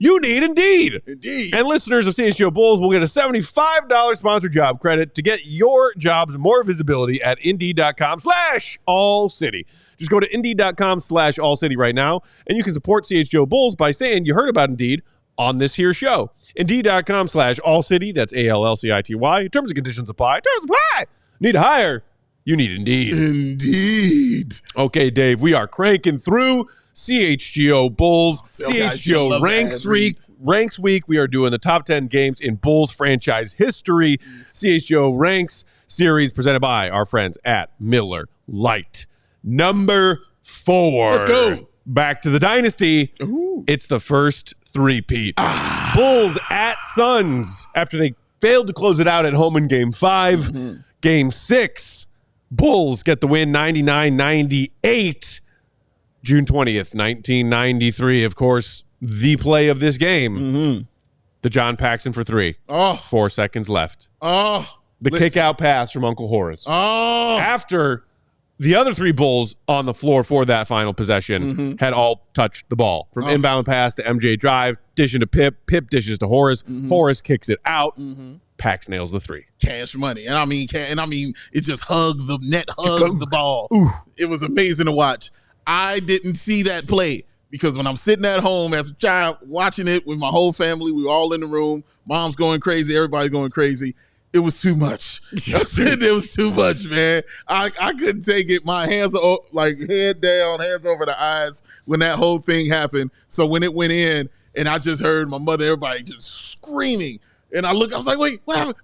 S1: you need Indeed.
S2: Indeed.
S1: And listeners of CHGO Bulls will get a $75 sponsored job credit to get your jobs more visibility at Indeed.com/AllCity. Just go to Indeed.com/AllCity right now, and you can support CHGO Bulls by saying you heard about Indeed on this here show. Indeed.com/AllCity. That's ALLCITY. Terms and conditions apply. Terms apply. Need to hire. You need Indeed.
S2: Indeed.
S1: Okay, Dave, we are cranking through CHGO Bulls,
S2: CHGO
S1: Ranks Week. We are doing the top 10 games in Bulls franchise history. CHGO Ranks series presented by our friends at Miller Lite. Number 4.
S2: Let's go.
S1: Back to the dynasty.
S2: Ooh.
S1: It's the first three-peat. Bulls at Suns after they failed to close it out at home in Game 5. Game 6, Bulls get the win 99-98. June 20th, 1993, of course, the play of this game. The John Paxson for 3. 4 seconds left. The kick-out pass from Uncle Horace. After the other 3 Bulls on the floor for that final possession had all touched the ball. From inbound pass to MJ drive, dishing to Pip. Pip dishes to Horace. Horace kicks it out. Pax nails the 3.
S2: Cash money. And I mean, it just hugged the net, hugged the ball. It was amazing to watch. I didn't see that play because when I'm sitting at home as a child watching it with my whole family, we were all in the room. Mom's going crazy. Everybody's going crazy. It was too much. I said it was too much, man. I couldn't take it. My hands are like head down, hands over the eyes when that whole thing happened. So when it went in and I just heard my mother, everybody just screaming. And I was like, wait, what happened?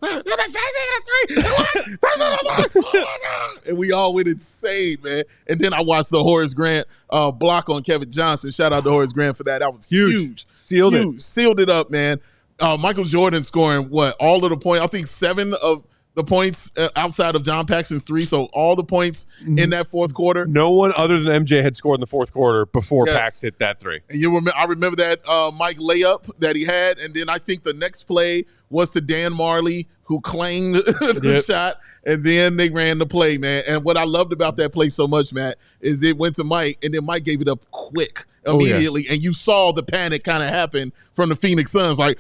S2: And we all went insane, man. And then I watched the Horace Grant block on Kevin Johnson. Shout out to Horace Grant for that. That was huge.
S1: Sealed it.
S2: Sealed it up, man. Michael Jordan scoring, all of the points. I think 7 of the points outside of John Paxson's 3. So all the points in that fourth quarter.
S1: No one other than MJ had scored in the fourth quarter before Pax hit that 3.
S2: And I remember that Mike layup that he had. And then I think the next play was to Dan Marley, who clanged the shot. And then they ran the play, man. And what I loved about that play so much, Matt, is it went to Mike, and then Mike gave it up quick immediately. And you saw the panic kind of happen from the Phoenix Suns. Like,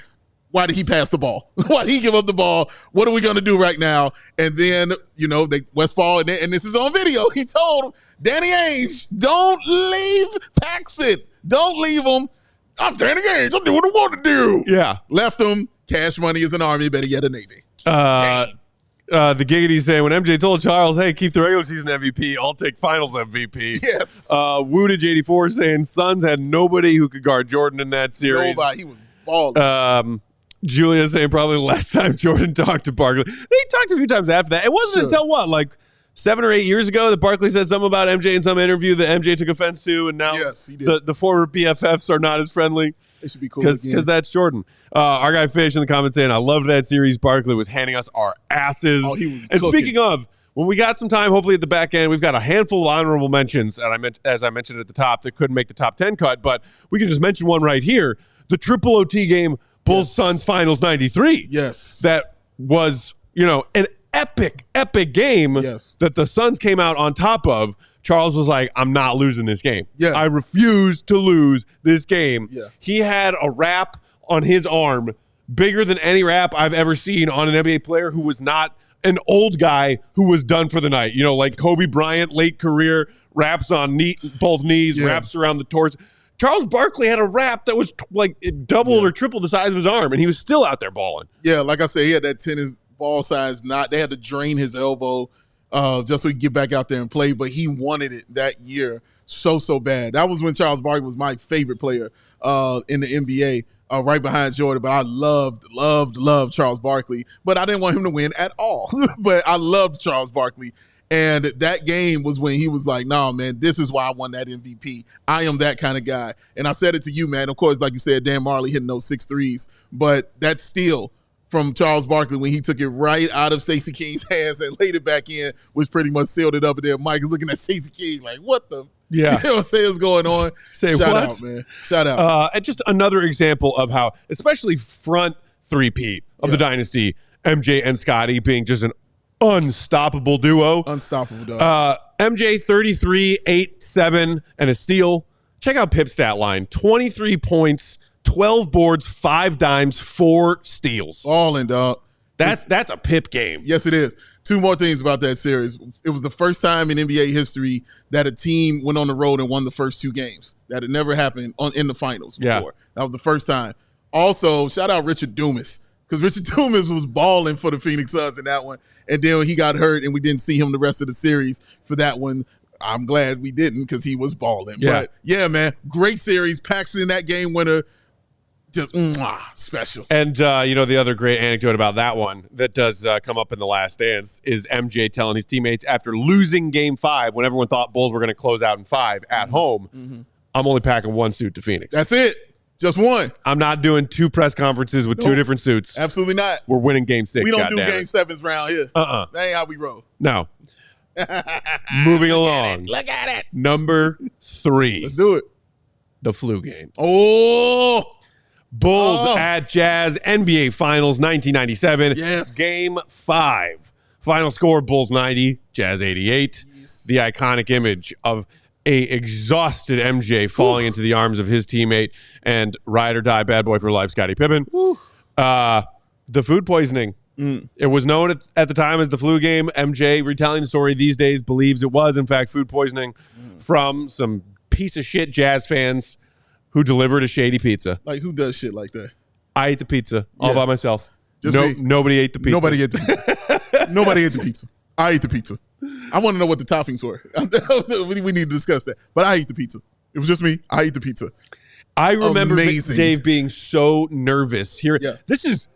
S2: why did he pass the ball? Why did he give up the ball? What are we going to do right now? And then, Westfall, and this is on video, he told Danny Ainge, don't leave Paxson. Don't leave him. I'm Danny Ainge. I'll do what I want to do.
S1: Yeah.
S2: Left him. Cash money is an army, better yet a Navy.
S1: The Giggity say, when MJ told Charles, hey, keep the regular season MVP, I'll take finals MVP.
S2: Yes.
S1: Wootage84 saying Suns had nobody who could guard Jordan in that series.
S2: Nobody. He was balling.
S1: Julia saying probably the last time Jordan talked to Barkley. They talked a few times after that. It wasn't until what, like 7 or 8 years ago that Barkley said something about MJ in some interview that MJ took offense to, and now
S2: he did.
S1: The former BFFs are not as friendly.
S2: They should be cool
S1: because that's Jordan. Our guy Fish in the comments saying, I loved that series. Barkley was handing us our asses.
S2: Oh, he was
S1: and
S2: cooking.
S1: Speaking of, when we got some time, hopefully at the back end, we've got a handful of honorable mentions, and as I mentioned at the top, that couldn't make the top 10 cut, but we can just mention one right here. The triple OT game, Bulls Suns Finals 93.
S2: Yes.
S1: That was, an epic game that the Suns came out on top of. Charles was like, I'm not losing this game.
S2: Yeah.
S1: I refuse to lose this game.
S2: Yeah.
S1: He had a wrap on his arm bigger than any wrap I've ever seen on an NBA player who was not an old guy who was done for the night. Like Kobe Bryant, late career, wraps on both knees, wraps around the torso. Charles Barkley had a wrap that was like double or triple the size of his arm, and he was still out there balling. Yeah,
S2: like I said, he had that tennis ball size knot. They had to drain his elbow just so he could get back out there and play, but he wanted it that year so bad. That was when Charles Barkley was my favorite player in the NBA, right behind Jordan. But I loved Charles Barkley, but I didn't want him to win at all. But I loved Charles Barkley. And that game was when he was like, nah, man, this is why I won that MVP. I am that kind of guy. And I said it to you, man. Of course, like you said, Dan Marley hitting those 6 threes. But that steal from Charles Barkley when he took it right out of Stacey King's hands and laid it back in, which pretty much sealed it up. And then Mike is looking at Stacey King like, what the?
S1: Yeah.
S2: You know what I'm saying is going on?
S1: Shout
S2: out, man. Shout out.
S1: And just another example of how, especially front three-peat of the dynasty, MJ and Scotty being just an unstoppable duo.
S2: Unstoppable duo.
S1: MJ 33, 8, 7, and a steal. Check out Pip's stat line. 23 points, 12 boards, 5 dimes, 4 steals.
S2: All in, dog.
S1: That's a Pip game.
S2: Yes, it is. 2 more things about that series. It was the first time in NBA history that a team went on the road and won the first 2 games. That had never happened in the finals before.
S1: Yeah.
S2: That was the first time. Also, shout out Richard Dumas, because Richard Dumas was balling for the Phoenix Suns in that one. And then he got hurt, and we didn't see him the rest of the series for that one. I'm glad we didn't, because he was balling.
S1: Yeah.
S2: But, yeah, man, great series. Paxson, that game winner, just special.
S1: And, the other great anecdote about that one that does come up in The Last Dance is MJ telling his teammates after losing Game 5, when everyone thought Bulls were going to close out in 5 at home, I'm only packing 1 suit to Phoenix.
S2: That's it. Just 1.
S1: I'm not doing 2 press conferences with 2 different suits.
S2: Absolutely not.
S1: We're winning Game 6.
S2: We don't do Game 7s round here. That ain't how we roll.
S1: No. Moving along.
S2: Look at it.
S1: Number 3.
S2: Let's do it.
S1: The flu game.
S2: Oh.
S1: Bulls at Jazz, NBA Finals 1997.
S2: Yes.
S1: Game 5. Final score, Bulls 90, Jazz 88.
S2: Yes.
S1: The iconic image of a exhausted MJ falling into the arms of his teammate and ride or die bad boy for life, Scottie Pippen. The food poisoning. It was known at the time as the flu game. MJ, retelling the story these days, believes it was, in fact, food poisoning from some piece of shit Jazz fans who delivered a shady pizza.
S2: Like, who does shit like that?
S1: I ate the pizza all by myself.
S2: Just me.
S1: Nobody ate the pizza.
S2: Nobody ate the pizza. Nobody ate the pizza. I ate the pizza. I want to know what the toppings were. We need to discuss that. But I ate the pizza. It was just me. I ate the pizza.
S1: I remember Dave being so nervous here. Yeah. This is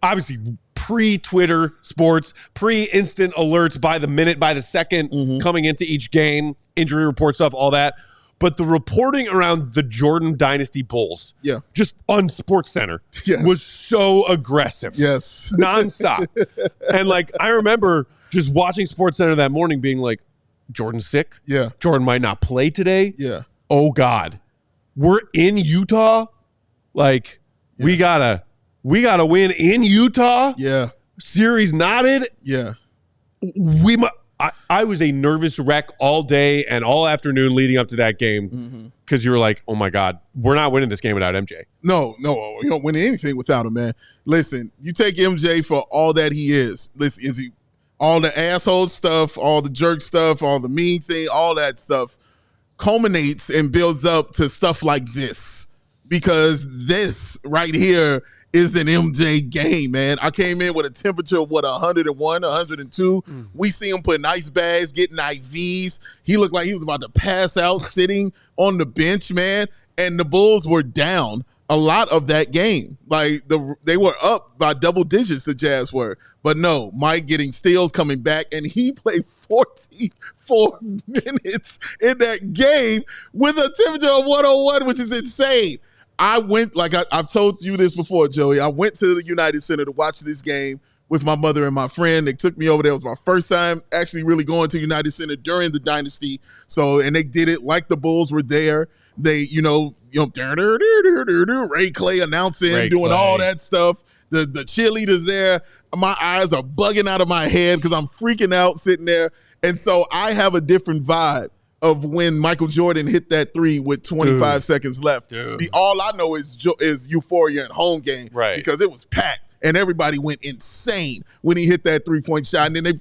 S1: obviously pre-Twitter sports, pre-instant alerts by the minute, by the second, coming into each game, injury report stuff, all that. but the reporting around the Jordan Dynasty Bulls, just on SportsCenter, was so aggressive.
S2: Yes.
S1: Nonstop. And like, I remember just watching SportsCenter that morning being like, Jordan's sick.
S2: Yeah.
S1: Jordan might not play today.
S2: Yeah.
S1: Oh God. We're in Utah. Like, we gotta win in Utah.
S2: Yeah.
S1: Series knotted.
S2: Yeah.
S1: I was a nervous wreck all day and all afternoon leading up to that game because you were like, oh my God, we're not winning this game without MJ.
S2: No, you don't win anything without him, man. Listen, you take MJ for all that he is. Listen, is he all the asshole stuff, all the jerk stuff, all the mean thing, all that stuff culminates and builds up to stuff like this, because this right here is an MJ game, man. I came in with a temperature of 101, 102. We see him putting ice bags, getting IVs. He looked like he was about to pass out sitting on the bench, man. And the Bulls were down a lot of that game. Like, they were up by double digits, the Jazz were. But no, Mike getting steals, coming back, and he played 44 minutes in that game with a temperature of 101, which is insane. I went, like I've told you this before, Joey, I went to the United Center to watch this game with my mother and my friend. They took me over there. It was my first time actually really going to United Center during the Dynasty. So, and they did it like the Bulls were there. They, Ray Clay announcing, doing all that stuff. The cheerleaders there. My eyes are bugging out of my head because I'm freaking out sitting there. And so I have a different vibe of when Michael Jordan hit that three with 25 seconds left. All I know is euphoria and home game, because it was packed and everybody went insane when he hit that 3-point shot. And then they and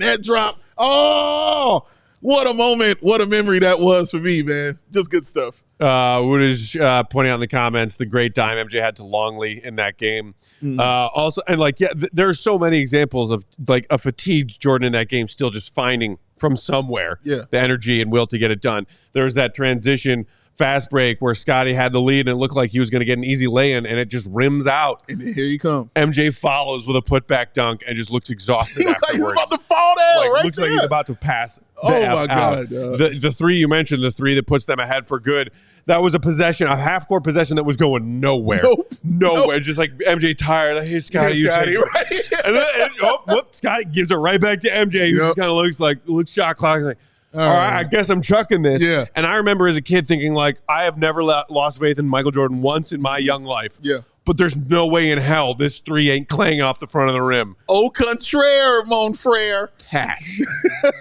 S2: that drop. Oh, what a moment! What a memory that was for me, man. Just good stuff.
S1: Wood is pointing out in the comments the great dime MJ had to Longley in that game. Also, and like, there are so many examples of like a fatigued Jordan in that game still just finding from somewhere the energy and will to get it done. There was that transition fast break where Scotty had the lead and it looked like he was going to get an easy lay-in, and it just rims out.
S2: And here you come.
S1: MJ follows with a putback dunk and just looks exhausted
S2: he looks
S1: afterwards.
S2: like he's about to fall down
S1: looks like he's about to pass
S2: my
S1: God. The three you mentioned, the three that puts them ahead for good, that was a possession, a half-court possession that was going nowhere. Nowhere. Just like MJ tired. Like, hey, Scotty, you take it.
S2: Right?
S1: And then, Scotty gives it right back to MJ, who just kind of looks shot clock like, all right, I guess I'm chucking this.
S2: Yeah.
S1: And I remember as a kid thinking, like, I have never lost faith in Michael Jordan once in my young life.
S2: Yeah.
S1: But there's no way in hell this three ain't clanging off the front of the rim.
S2: Au contraire, mon frere.
S1: Cash.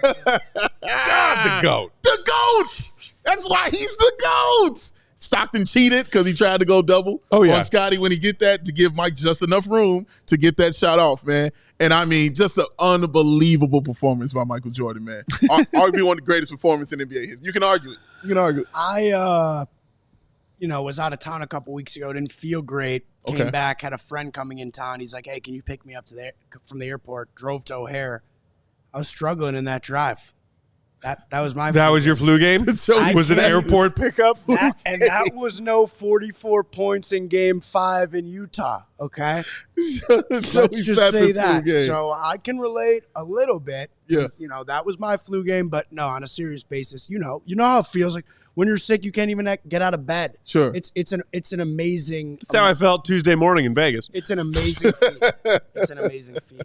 S1: God, the GOAT.
S2: The GOAT. That's why he's the GOAT. Stockton cheated because he tried to go double on Scotty when he get that, to give Mike just enough room to get that shot off, man. And I mean, just an unbelievable performance by Michael Jordan, man. Arguably one of the greatest performances in NBA history. You can argue it.
S3: I, was out of town a couple weeks ago. Didn't feel great. Came back, had a friend coming in town. He's like, hey, can you pick me up from the airport? Drove to O'Hare. I was struggling in that drive. That was my.
S1: That was your flu game. Was an airport pickup,
S3: and that was no 44 points in Game 5 in Utah. Okay, let's just say that. So I can relate a little bit.
S2: Yeah,
S3: that was my flu game. But no, on a serious basis, you know how it feels like when you're sick, you can't even get out of bed.
S2: Sure,
S3: it's an amazing.
S1: That's how I felt Tuesday morning in Vegas.
S3: It's an amazing feat. It's an amazing feat.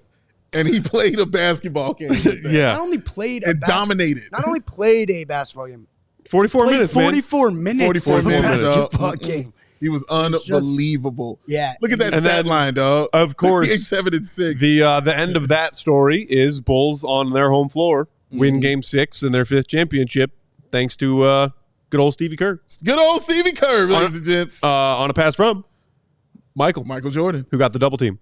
S2: And he played a basketball game.
S3: Not only played
S2: dominated.
S3: Not only played a basketball game.
S1: 44 minutes, man.
S3: 44 minutes.
S2: 44 minutes.
S3: Basketball game.
S2: He was unbelievable.
S3: Yeah.
S2: Look at that stat line, dog.
S1: Of course.
S2: 7-6.
S1: The end of that story is Bulls on their home floor win Game 6 in their 5th championship, thanks to good old Stevie Kerr.
S2: Good old Stevie Kerr, ladies and gents.
S1: On a pass from Michael
S2: Jordan,
S1: who got the double team.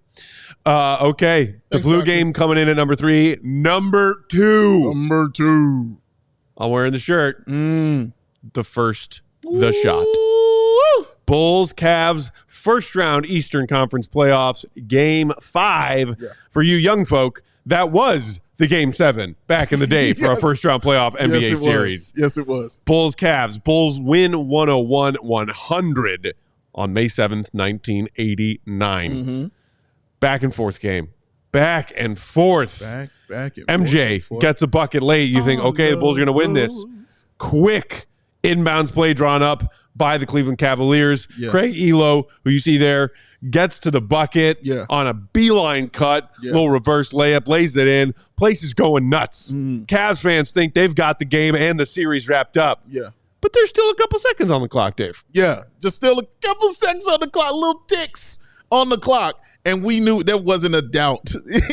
S1: Okay, the flu game coming in at number 3. Number 2. I'm wearing the shirt. The shot. Bulls, Cavs, first round Eastern Conference playoffs, Game 5. For you young folk, that was the Game 7 back in the day for a first round playoff NBA series.
S2: Yes, it was.
S1: Bulls, Cavs. Bulls win 101-100 on May 7th, 1989. Back and forth game. Back and forth.
S2: Back and
S1: MJ
S2: forth.
S1: gets a bucket late. You think, okay, the Bulls are going to win this. quick inbounds play drawn up by the Cleveland Cavaliers.
S2: Yeah.
S1: Craig Elo, who you see there, gets to the bucket on a beeline cut, little reverse layup, lays it in. Place is going nuts. Cavs fans think they've got the game and the series wrapped up.
S2: Yeah.
S1: But there's still a couple seconds on the clock, Dave.
S2: Yeah, just still a couple seconds on the clock, little ticks on the clock. And we knew there wasn't a doubt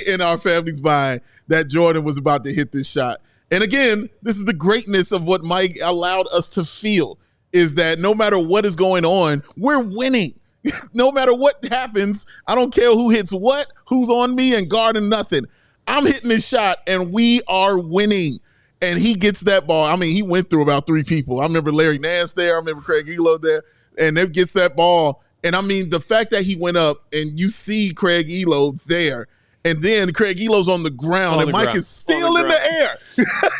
S2: in our family's mind that Jordan was about to hit this shot. And again, this is the greatness of what Mike allowed us to feel, is that no matter what is going on, we're winning. No matter what happens, I don't care who hits what, who's on me and guarding nothing. I'm hitting this shot, and we are winning. And he gets that ball. I mean, he went through about 3 people. I remember Larry Nance there. I remember Craig Elo there. And they gets that ball. And, I mean, the fact that he went up and you see Craig Elo there, and then Craig Elo's on the ground, and Mike is still in the air.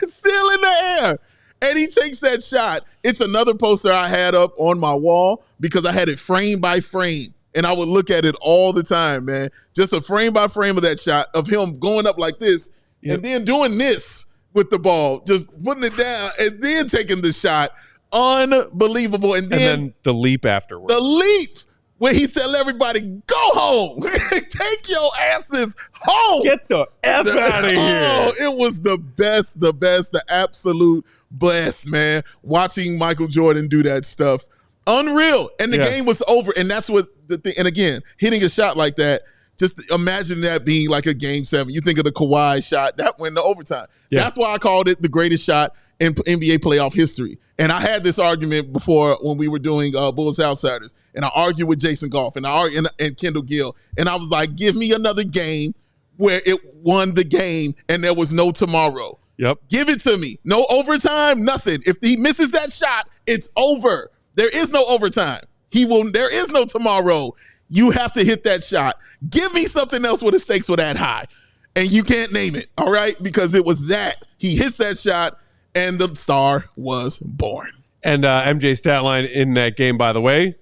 S2: Still in the air. And he takes that shot. It's another poster I had up on my wall because I had it frame by frame. And I would look at it all the time, man. Just a frame by frame of that shot of him going up like this and then doing this with the ball, just putting it down and then taking the shot. Unbelievable. And then
S1: the leap afterwards.
S2: The leap where he said, everybody, go home. Take your asses home.
S1: Get the F out of here.
S2: Oh, it was the best, the absolute best, man. Watching Michael Jordan do that stuff. Unreal. And the game was over. And that's what the thing. And again, hitting a shot like that, just imagine that being like a game 7. You think of the Kawhi shot, that went to overtime. Yeah. That's why I called it the greatest shot in NBA playoff history. And I had this argument before when we were doing Bulls Outsiders. And I argued with Jason Goff and and Kendall Gill. And I was like, give me another game where it won the game and there was no tomorrow.
S1: Yep.
S2: Give it to me. No overtime, nothing. If he misses that shot, it's over. There is no overtime. There is no tomorrow. You have to hit that shot. Give me something else where the stakes were that high. And you can't name it, all right? Because it was that. He hits that shot, and the star was born.
S1: And MJ's stat line in that game, by the way,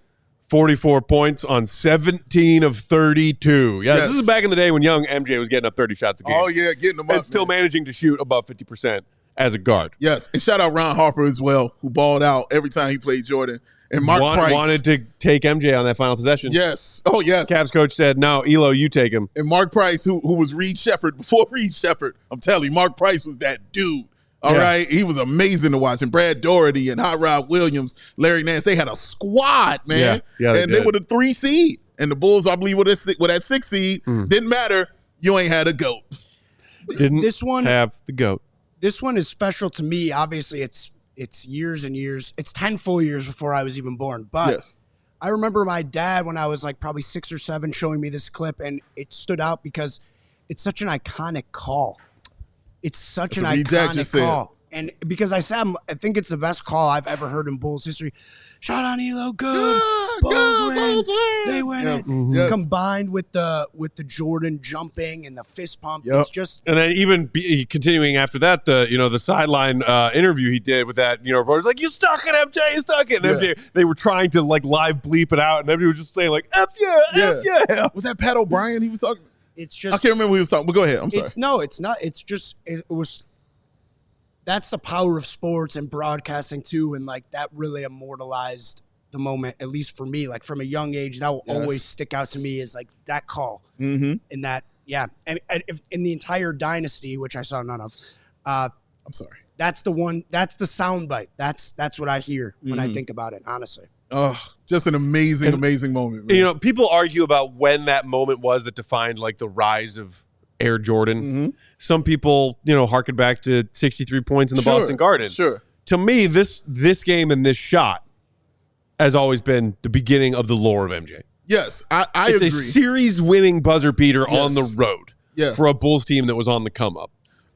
S1: 44 points on 17 of 32. Yes. This is back in the day when young MJ was getting up 30 shots a game.
S2: Oh, yeah, getting them up.
S1: And still managing to shoot above 50% as a guard.
S2: Yes, and shout out Ron Harper as well, who balled out every time he played Jordan. And Mark Price
S1: wanted to take MJ on that final possession.
S2: Yes. Oh, yes.
S1: Cavs coach said, no, Elo, you take him.
S2: And Mark Price, who was Reed Shepherd, before Reed Shepherd, I'm telling you, Mark Price was that dude. All right? He was amazing to watch. And Brad Doherty and Hot Rod Williams, Larry Nance, they had a squad, man.
S1: Yeah,
S2: and they were the 3 seed. And the Bulls, I believe, with that 6 seed, didn't matter. You ain't had a GOAT.
S1: Didn't have the GOAT.
S3: This one is special to me. Obviously, it's years and years. It's 10 full years before I was even born. But I remember my dad when I was like probably 6 or 7 showing me this clip, and it stood out because it's such an iconic call. It's such an iconic call. And because I think it's the best call I've ever heard in Bulls history. Shot on Elo, good. Bulls win. They win it.
S2: Yes.
S3: Combined with the Jordan jumping and the fist pump, it's just.
S1: And then even continuing after that, the sideline interview he did with that, reporter's like, "You stuck it, MJ, you stuck it." And MJ, they were trying to like live bleep it out, and everybody was just saying like, "F yeah, F yeah."
S2: Was that Pat O'Brien he was talking?
S3: It's just.
S2: I can't remember who he was talking. But go ahead. I'm sorry.
S3: It's not. It's just it was. That's the power of sports and broadcasting too, and like that really immortalized the moment, at least for me. Like from a young age, that will always stick out to me is like that call. And that, and if in the entire dynasty, which I saw none of.
S2: I'm sorry.
S3: That's the one. That's the soundbite. That's what I hear when I think about it. Honestly.
S2: Oh, just an amazing moment. Man.
S1: People argue about when that moment was that defined like the rise of Air Jordan. Some people, harken back to 63 points in the Boston Garden.
S2: Sure.
S1: To me, this game and this shot has always been the beginning of the lore of MJ.
S2: Yes, I agree.
S1: It's a series-winning buzzer beater on the road for a Bulls team that was on the come-up.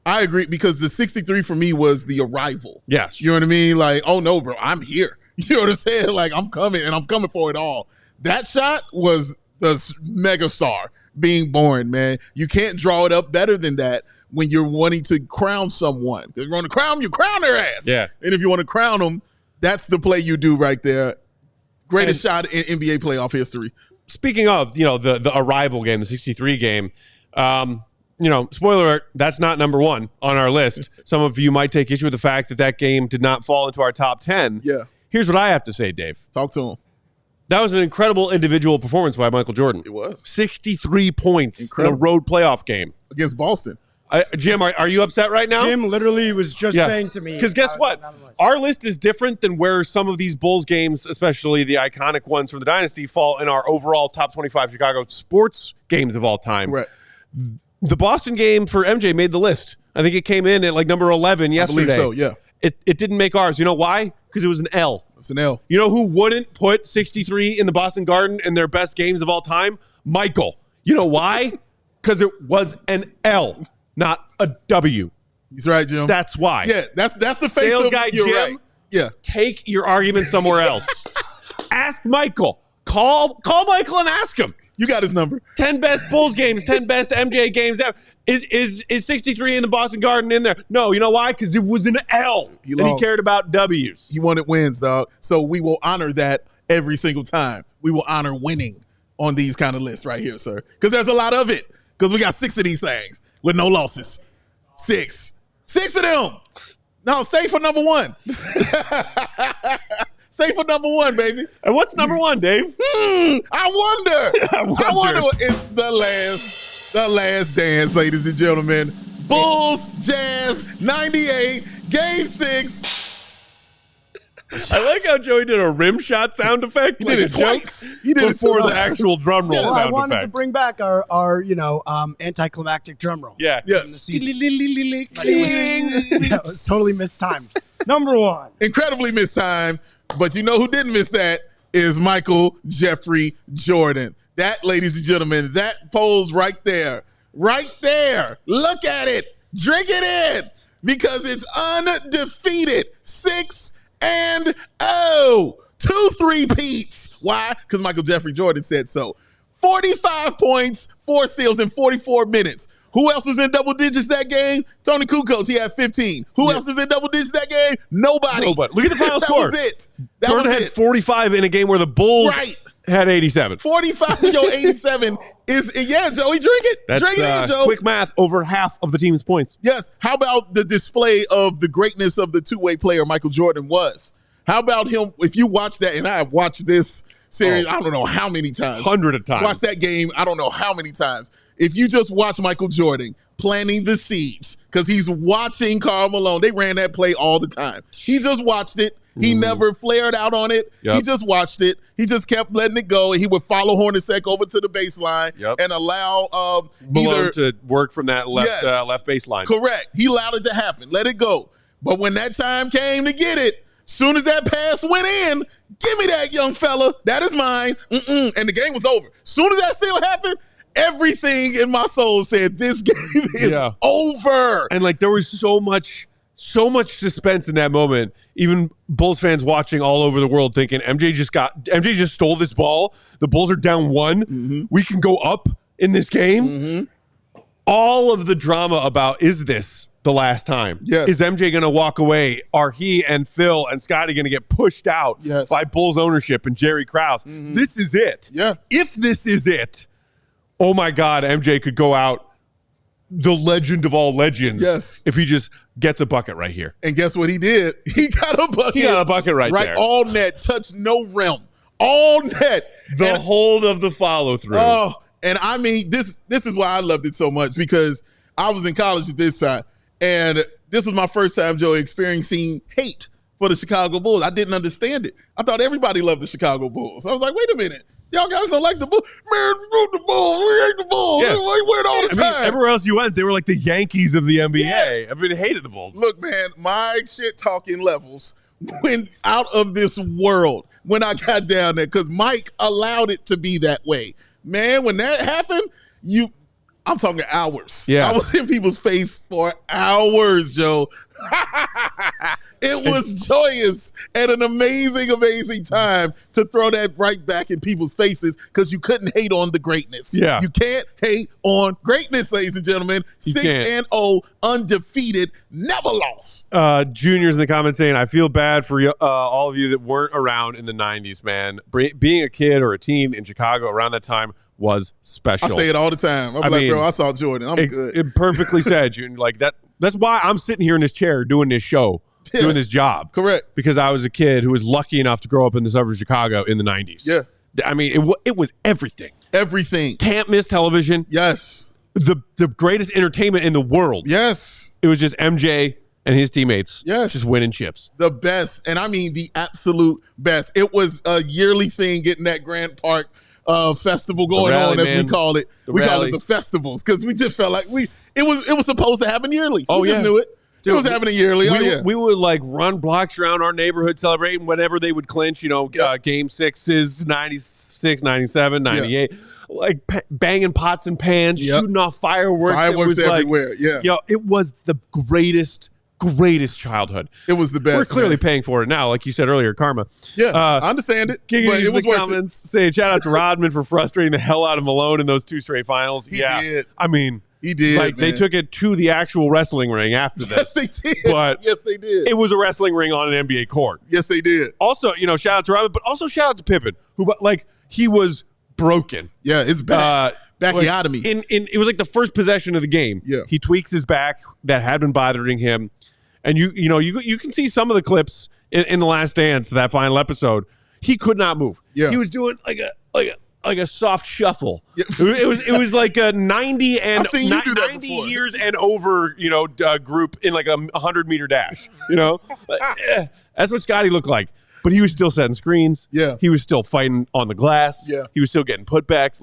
S2: I agree because the 63 for me was the arrival.
S1: Yes.
S2: You know what I mean? Like, oh, no, bro, I'm here. You know what I'm saying? Like, I'm coming, and I'm coming for it all. That shot was the megastar being born, man. You can't draw it up better than that when you're wanting to crown someone. If you want to crown them, you crown their ass.
S1: Yeah.
S2: And if you want to crown them, that's the play you do right there. Greatest shot in NBA playoff history.
S1: Speaking of, the arrival game, the 63 game, spoiler alert, that's not number one on our list. Some of you might take issue with the fact that game did not fall into our top 10.
S2: Yeah.
S1: Here's what I have to say, Dave.
S2: Talk to him.
S1: That was an incredible individual performance by Michael Jordan.
S2: It was.
S1: 63 points in a road playoff game.
S2: Against Boston.
S1: Jim, are you upset right now?
S3: Jim literally was just saying to me.
S1: Because guess what? Our list is different than where some of these Bulls games, especially the iconic ones from the Dynasty, fall in our overall top 25 Chicago sports games of all time.
S2: Right.
S1: The Boston game for MJ made the list. I think it came in at like number 11 yesterday.
S2: I believe so, yeah.
S1: It didn't make ours. You know why? Because it was an L.
S2: It's an L.
S1: You know who wouldn't put 63 in the Boston Garden in their best games of all time? Michael. You know why? Because it was an L, not a W.
S2: He's right, Jim.
S1: That's why.
S2: Yeah, that's the face
S1: Sales
S2: of
S1: guy
S2: you're
S1: Jim.
S2: Right. Yeah.
S1: Take your argument somewhere else. Ask Michael. Call Michael and ask him.
S2: You got his number.
S1: 10 best Bulls games, 10 best MJ games. Is 63 in the Boston Garden in there? No, you know why? Because it was an L. He cared about W's.
S2: He wanted wins, dog. So we will honor that every single time. We will honor winning on these kind of lists right here, sir. Because there's a lot of it. Because we got 6 of these things with no losses. 6 of them. No, stay for number 1. Stay for number 1, baby.
S1: And what's number 1, Dave?
S2: I wonder. It's the last dance, ladies and gentlemen. Bulls, Jazz, 98, Game 6.
S1: I like how Joey did a rim shot sound effect.
S2: He did it twice. He did it
S1: before
S2: twice.
S1: the actual drum roll sound effect.
S3: I wanted to bring back our anticlimactic drum roll.
S1: Yeah.
S2: Yes.
S3: It was totally mistimed. Number 1.
S2: Incredibly mistimed. But you know who didn't miss that is Michael Jeffrey Jordan. That, ladies and gentlemen, that pose right there. Right there. Look at it. Drink it in. Because it's undefeated. 6-0. 2 3-peats. Why? Because Michael Jeffrey Jordan said so. 45 points, 4 steals in 44 minutes. Who else was in double digits that game? Tony Kukoc, he had 15. Who else was in double digits that game? Nobody.
S1: Look at the final score.
S2: That was it.
S1: Jordan had 45 in a game where the Bulls had 87.
S2: 45 to your 87 is, yeah, Joey, drink it.
S1: That's,
S2: drink it in, Joe.
S1: Quick math, over half of the team's points.
S2: Yes. How about the display of the greatness of the two-way player Michael Jordan was? How about him, if you watch that, and I have watched this series, I don't know how many times.
S1: 100 of times.
S2: Watch that game, I don't know how many times. If you just watch Michael Jordan planting the seeds, because he's watching Karl Malone. They ran that play all the time. He just watched it. He never flared out on it. Yep. He just watched it. He just kept letting it go. He would follow Hornacek over to the baseline and allow
S1: Malone to work from that left baseline.
S2: Correct. He allowed it to happen. Let it go. But when that time came to get it, soon as that pass went in, give me that, young fella. That is mine. And the game was over. Soon as that still happened, everything in my soul said this game is over.
S1: And like there was so much suspense in that moment. Even Bulls fans watching all over the world thinking MJ just stole this ball. The Bulls are down 1. We can go up in this game. All of the drama about, is this the last time?
S2: Yes.
S1: Is MJ going to walk away? Are he and Phil and Scotty going to get pushed out by Bulls ownership and Jerry Krause? This is it.
S2: Yeah.
S1: If this is it, oh my God, MJ could go out the legend of all legends.
S2: Yes.
S1: If he just gets a bucket right here.
S2: And guess what he did? He got a bucket.
S1: He got a bucket right there.
S2: All net, touched no rim. All net.
S1: The hold of the follow through.
S2: Oh, and I mean, this is why I loved it so much, because I was in college at this time, and this was my first time, Joey, experiencing hate for the Chicago Bulls. I didn't understand it. I thought everybody loved the Chicago Bulls. I was like, wait a minute. Y'all guys don't like the Bulls. Man, root the Bulls. We hate the Bulls.
S1: Yeah.
S2: We wear it all the time.
S1: Everywhere else you went, they were like the Yankees of the NBA. Everybody hated the Bulls.
S2: Look, man, my shit-talking levels went out of this world when I got down there, because Mike allowed it to be that way. Man, when that happened, I'm talking hours.
S1: Yeah.
S2: I was in people's face for hours, Joe. It was joyous and an amazing, amazing time to throw that right back in people's faces, because you couldn't hate on the greatness.
S1: Yeah.
S2: You can't hate on greatness, ladies and gentlemen. 6-0, undefeated, never lost.
S1: Junior's in the comments saying, I feel bad for all of you that weren't around in the 90s, man. Being a kid or a teen in Chicago around that time was special.
S2: I say it all the time. I'm like, bro, I saw Jordan. I'm good.
S1: It perfectly said, June. Like that. That's why I'm sitting here in this chair doing this show, doing this job.
S2: Correct.
S1: Because I was a kid who was lucky enough to grow up in the suburbs of Chicago in the 90s.
S2: Yeah.
S1: I mean, it was everything.
S2: Everything.
S1: Can't miss television.
S2: Yes.
S1: The greatest entertainment in the world.
S2: Yes.
S1: It was just MJ and his teammates.
S2: Yes.
S1: Just winning chips.
S2: The best. And I mean the absolute best. It was a yearly thing getting that Grant Park festival going on, as we call it. We call it the festivals because we just felt like it was supposed to happen yearly.
S1: Oh,
S2: we just knew it. Dude, it was happening yearly.
S1: We would like run blocks around our neighborhood celebrating whenever they would clinch, game sixes, 96, 97, 98, like banging pots and pans, shooting off fireworks.
S2: Fireworks everywhere.
S1: It was the greatest childhood.
S2: It was the best.
S1: We're clearly paying for it now, like you said earlier, karma.
S2: Yeah, I understand it.
S1: But it was comments saying shout out to Rodman for frustrating the hell out of Malone in those 2 straight finals.
S2: He did.
S1: I mean,
S2: he did.
S1: Like they took it to the actual wrestling ring after this.
S2: Yes, they did.
S1: But
S2: yes, they did.
S1: It was a wrestling ring on an NBA court.
S2: Yes, they did.
S1: Also, shout out to Rodman, but also shout out to Pippen, who he was broken.
S2: Yeah, his back. Bacchiotomy.
S1: It was like the first possession of the game.
S2: Yeah.
S1: He tweaks his back that had been bothering him. And you can see some of the clips in the Last Dance, that final episode. He could not move.
S2: Yeah.
S1: He was doing like a soft shuffle. Yeah. It was like a 90 years and over group in like a 100-meter dash. That's what Scotty looked like. But he was still setting screens.
S2: Yeah.
S1: He was still fighting on the glass.
S2: Yeah.
S1: He was still getting putbacks.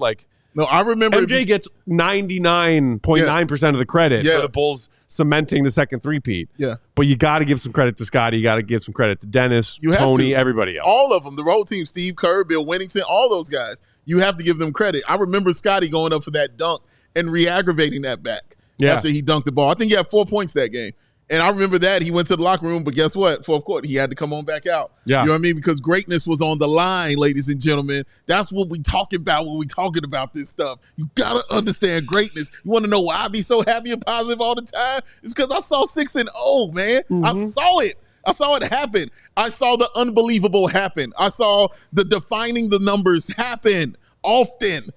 S2: No, I remember
S1: MJ gets 99.9% of the credit for the Bulls cementing the second three-peat.
S2: Yeah.
S1: But you got to give some credit to Scotty. You got to give some credit to Dennis, Tony, everybody else.
S2: All of them. The whole team, Steve Kerr, Bill Winnington, all those guys. You have to give them credit. I remember Scotty going up for that dunk and re-aggravating that back after he dunked the ball. I think he had 4 points that game. And I remember that he went to the locker room, but guess what? Fourth quarter, he had to come on back out.
S1: Yeah.
S2: You know what I mean? Because greatness was on the line, ladies and gentlemen. That's what we talking about when we talking about this stuff. You got to understand greatness. You want to know why I be so happy and positive all the time? It's because I saw 6-0, man. Mm-hmm. I saw it. I saw it happen. I saw the unbelievable happen. I saw the defining the numbers happen often.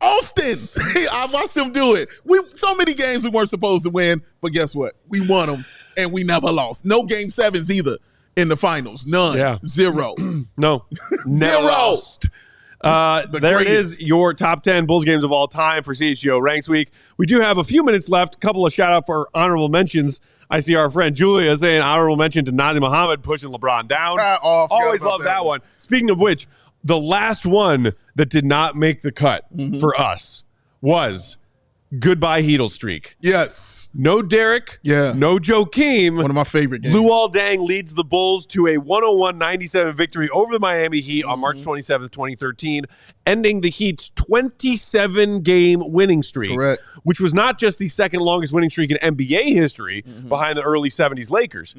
S2: I watched them do it. So many games we weren't supposed to win, but guess what? We won them, and we never lost. No game sevens either in the finals. None.
S1: Yeah.
S2: 0.
S1: No. Never lost. There it is, your top 10 Bulls games of all time for CHGO Ranks Week. We do have a few minutes left. A couple of shout-out for honorable mentions. I see our friend Julia saying honorable mention to Nazi Muhammad pushing LeBron down. Always love that one. Speaking of which, the last one that did not make the cut for us was Goodbye Heedle Streak.
S2: Yes.
S1: No Derek.
S2: Yeah.
S1: No Joakim.
S2: One of my favorite games.
S1: Luol Deng leads the Bulls to a 101-97 victory over the Miami Heat on March 27th, 2013, ending the Heat's 27-game winning streak.
S2: Correct.
S1: Which was not just the second longest winning streak in NBA history behind the early 70s Lakers.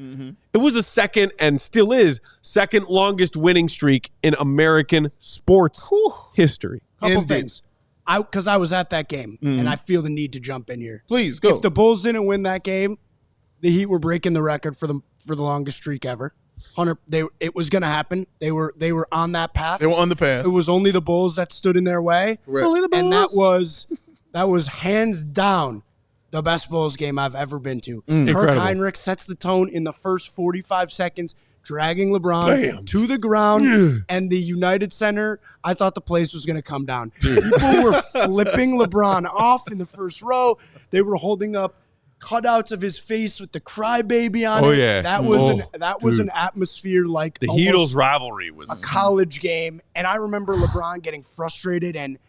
S1: It was the second, and still is, second longest winning streak in American sports history.
S3: Couple things. Because I was at that game, and I feel the need to jump in here.
S2: Please, go.
S3: If the Bulls didn't win that game, the Heat were breaking the record for the longest streak ever. It was going to happen. They were on that path.
S2: They were on the path.
S3: It was only the Bulls that stood in their way.
S2: Correct.
S1: Only the Bulls.
S3: And that was hands down the best Bulls game I've ever been to. Kirk Heinrich sets the tone in the first 45 seconds, dragging LeBron to the ground, and the United Center, I thought the place was going to come down. People were flipping LeBron off in the first row. They were holding up cutouts of his face with the crybaby on it.
S1: Yeah.
S3: That was an atmosphere like
S1: the Heatles rivalry was
S3: a college game. And I remember LeBron getting frustrated and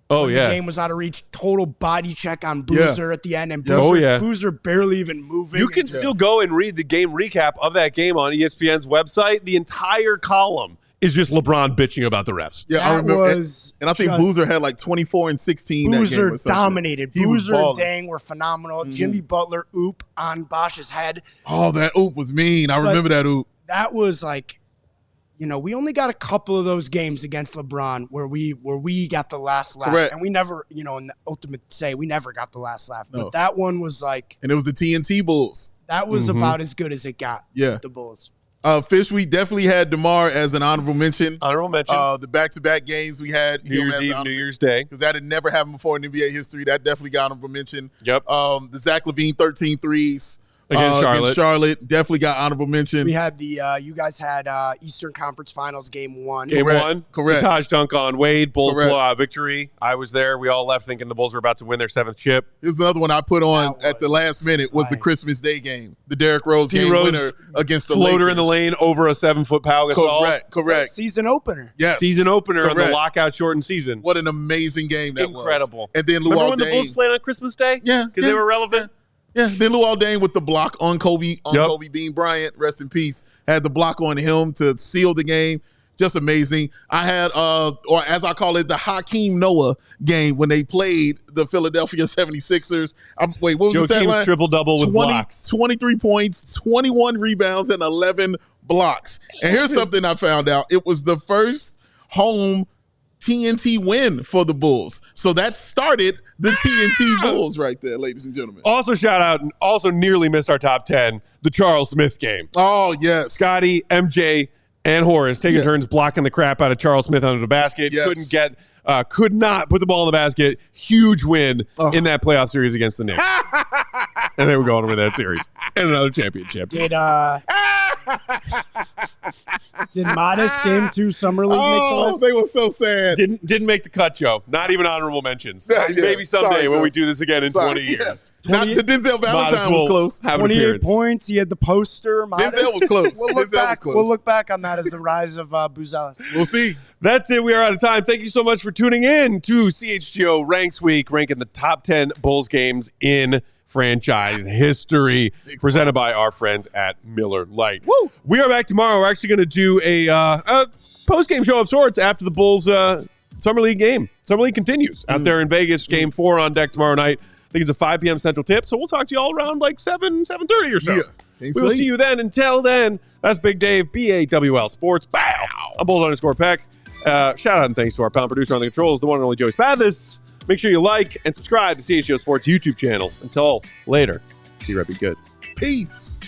S3: when the game was out of reach, total body check on Boozer at the end, and Boozer barely even moving.
S1: You can still go and read the game recap of that game on ESPN's website. The entire column is just LeBron bitching about the refs.
S2: Yeah, I remember. And I think Boozer had like 24 and 16
S3: Boozer
S2: that game.
S3: dominated. Boozer and Deng were phenomenal. Jimmy Butler oop on Bosch's head.
S2: Oh, that oop was mean. I remember that oop.
S3: That was like, we only got a couple of those games against LeBron where we got the last laugh.
S2: Correct.
S3: And we never, in the ultimate say, we never got the last laugh. But that one was like.
S2: And it was the TNT Bulls.
S3: That was about as good as it got.
S2: Yeah.
S3: The Bulls.
S2: Fish, we definitely had DeMar as an honorable mention.
S1: Honorable mention.
S2: The back-to-back games we had.
S1: New Year's Eve, New Year's Day.
S2: Because that had never happened before in NBA history. That definitely got honorable mention.
S1: Yep.
S2: The Zach LaVine 13 threes.
S1: Against
S2: Charlotte definitely got honorable mention.
S3: We had you guys had Eastern Conference Finals game 1.
S1: Game
S2: Correct.
S1: 1.
S2: Correct.
S1: The Taj dunk on Wade. Bulls victory. I was there. We all left thinking the Bulls were about to win their 7th chip.
S2: Here's another one I put on at the last minute was the Christmas Day game. The Derrick Rose game winner against the
S1: floater
S2: Lakers.
S1: in the lane over a 7-foot Pau Gasol.
S2: Correct.
S3: Season opener.
S2: Yes.
S1: Season opener of the lockout shortened season.
S2: What an amazing game that was.
S1: Incredible.
S2: And then
S1: Remember
S2: Luol
S1: when the Bulls played on Christmas Day?
S2: Yeah.
S1: Because they were relevant?
S2: Yeah, then Luol Deng with the block on Kobe Bean Bryant, rest in peace, had the block on him to seal the game. Just amazing. I had, or as I call it, the Hakeem Noah game when they played the Philadelphia 76ers. What was the stat line?
S1: Joakim's triple-double with blocks.
S2: 23 points, 21 rebounds, and 11 blocks. And here's something I found out. It was the first home TNT win for the Bulls. So that started the TNT Bulls right there, ladies and gentlemen.
S1: Also shout out, and also nearly missed our top 10, the Charles Smith game.
S2: Oh, yes.
S1: Scotty, MJ, and Horace taking turns blocking the crap out of Charles Smith under the basket.
S2: Yes.
S1: Could not put the ball in the basket. Huge win in that playoff series against the Knicks. And they were going to win that series. And another championship.
S3: Did Modest Game 2 Summer League make the list?
S2: They were so sad.
S1: Didn't make the cut, Joe. Not even honorable mentions. Maybe someday when we do this again in 20 years.
S2: Not the Denzel Valentine was close.
S3: 28 points. He had the poster. Modest.
S2: Denzel was close.
S3: We'll look back on that as the rise of Buzelis.
S2: We'll see.
S1: That's it. We are out of time. Thank you so much for tuning in to CHGO Ranks Week, ranking the top 10 Bulls games in franchise history, presented by our friends at Miller Lite.
S3: Woo!
S1: We are back tomorrow. We're actually going to do a post-game show of sorts after the Bulls Summer League game. Summer League continues out there in Vegas. Game 4 on deck tomorrow night. I think it's a 5 p.m. Central tip, so we'll talk to you all around like 7:30 or so.
S2: Yeah.
S1: We will see you then. Until then, that's Big Dave, BAWL Sports. Bow! I'm Bulls_Peck. Shout out and thanks to our pound producer on the controls, the one and only Joey Spathis. Make sure you like and subscribe to CHGO Sports YouTube channel. Until later, see you right, be good.
S2: Peace.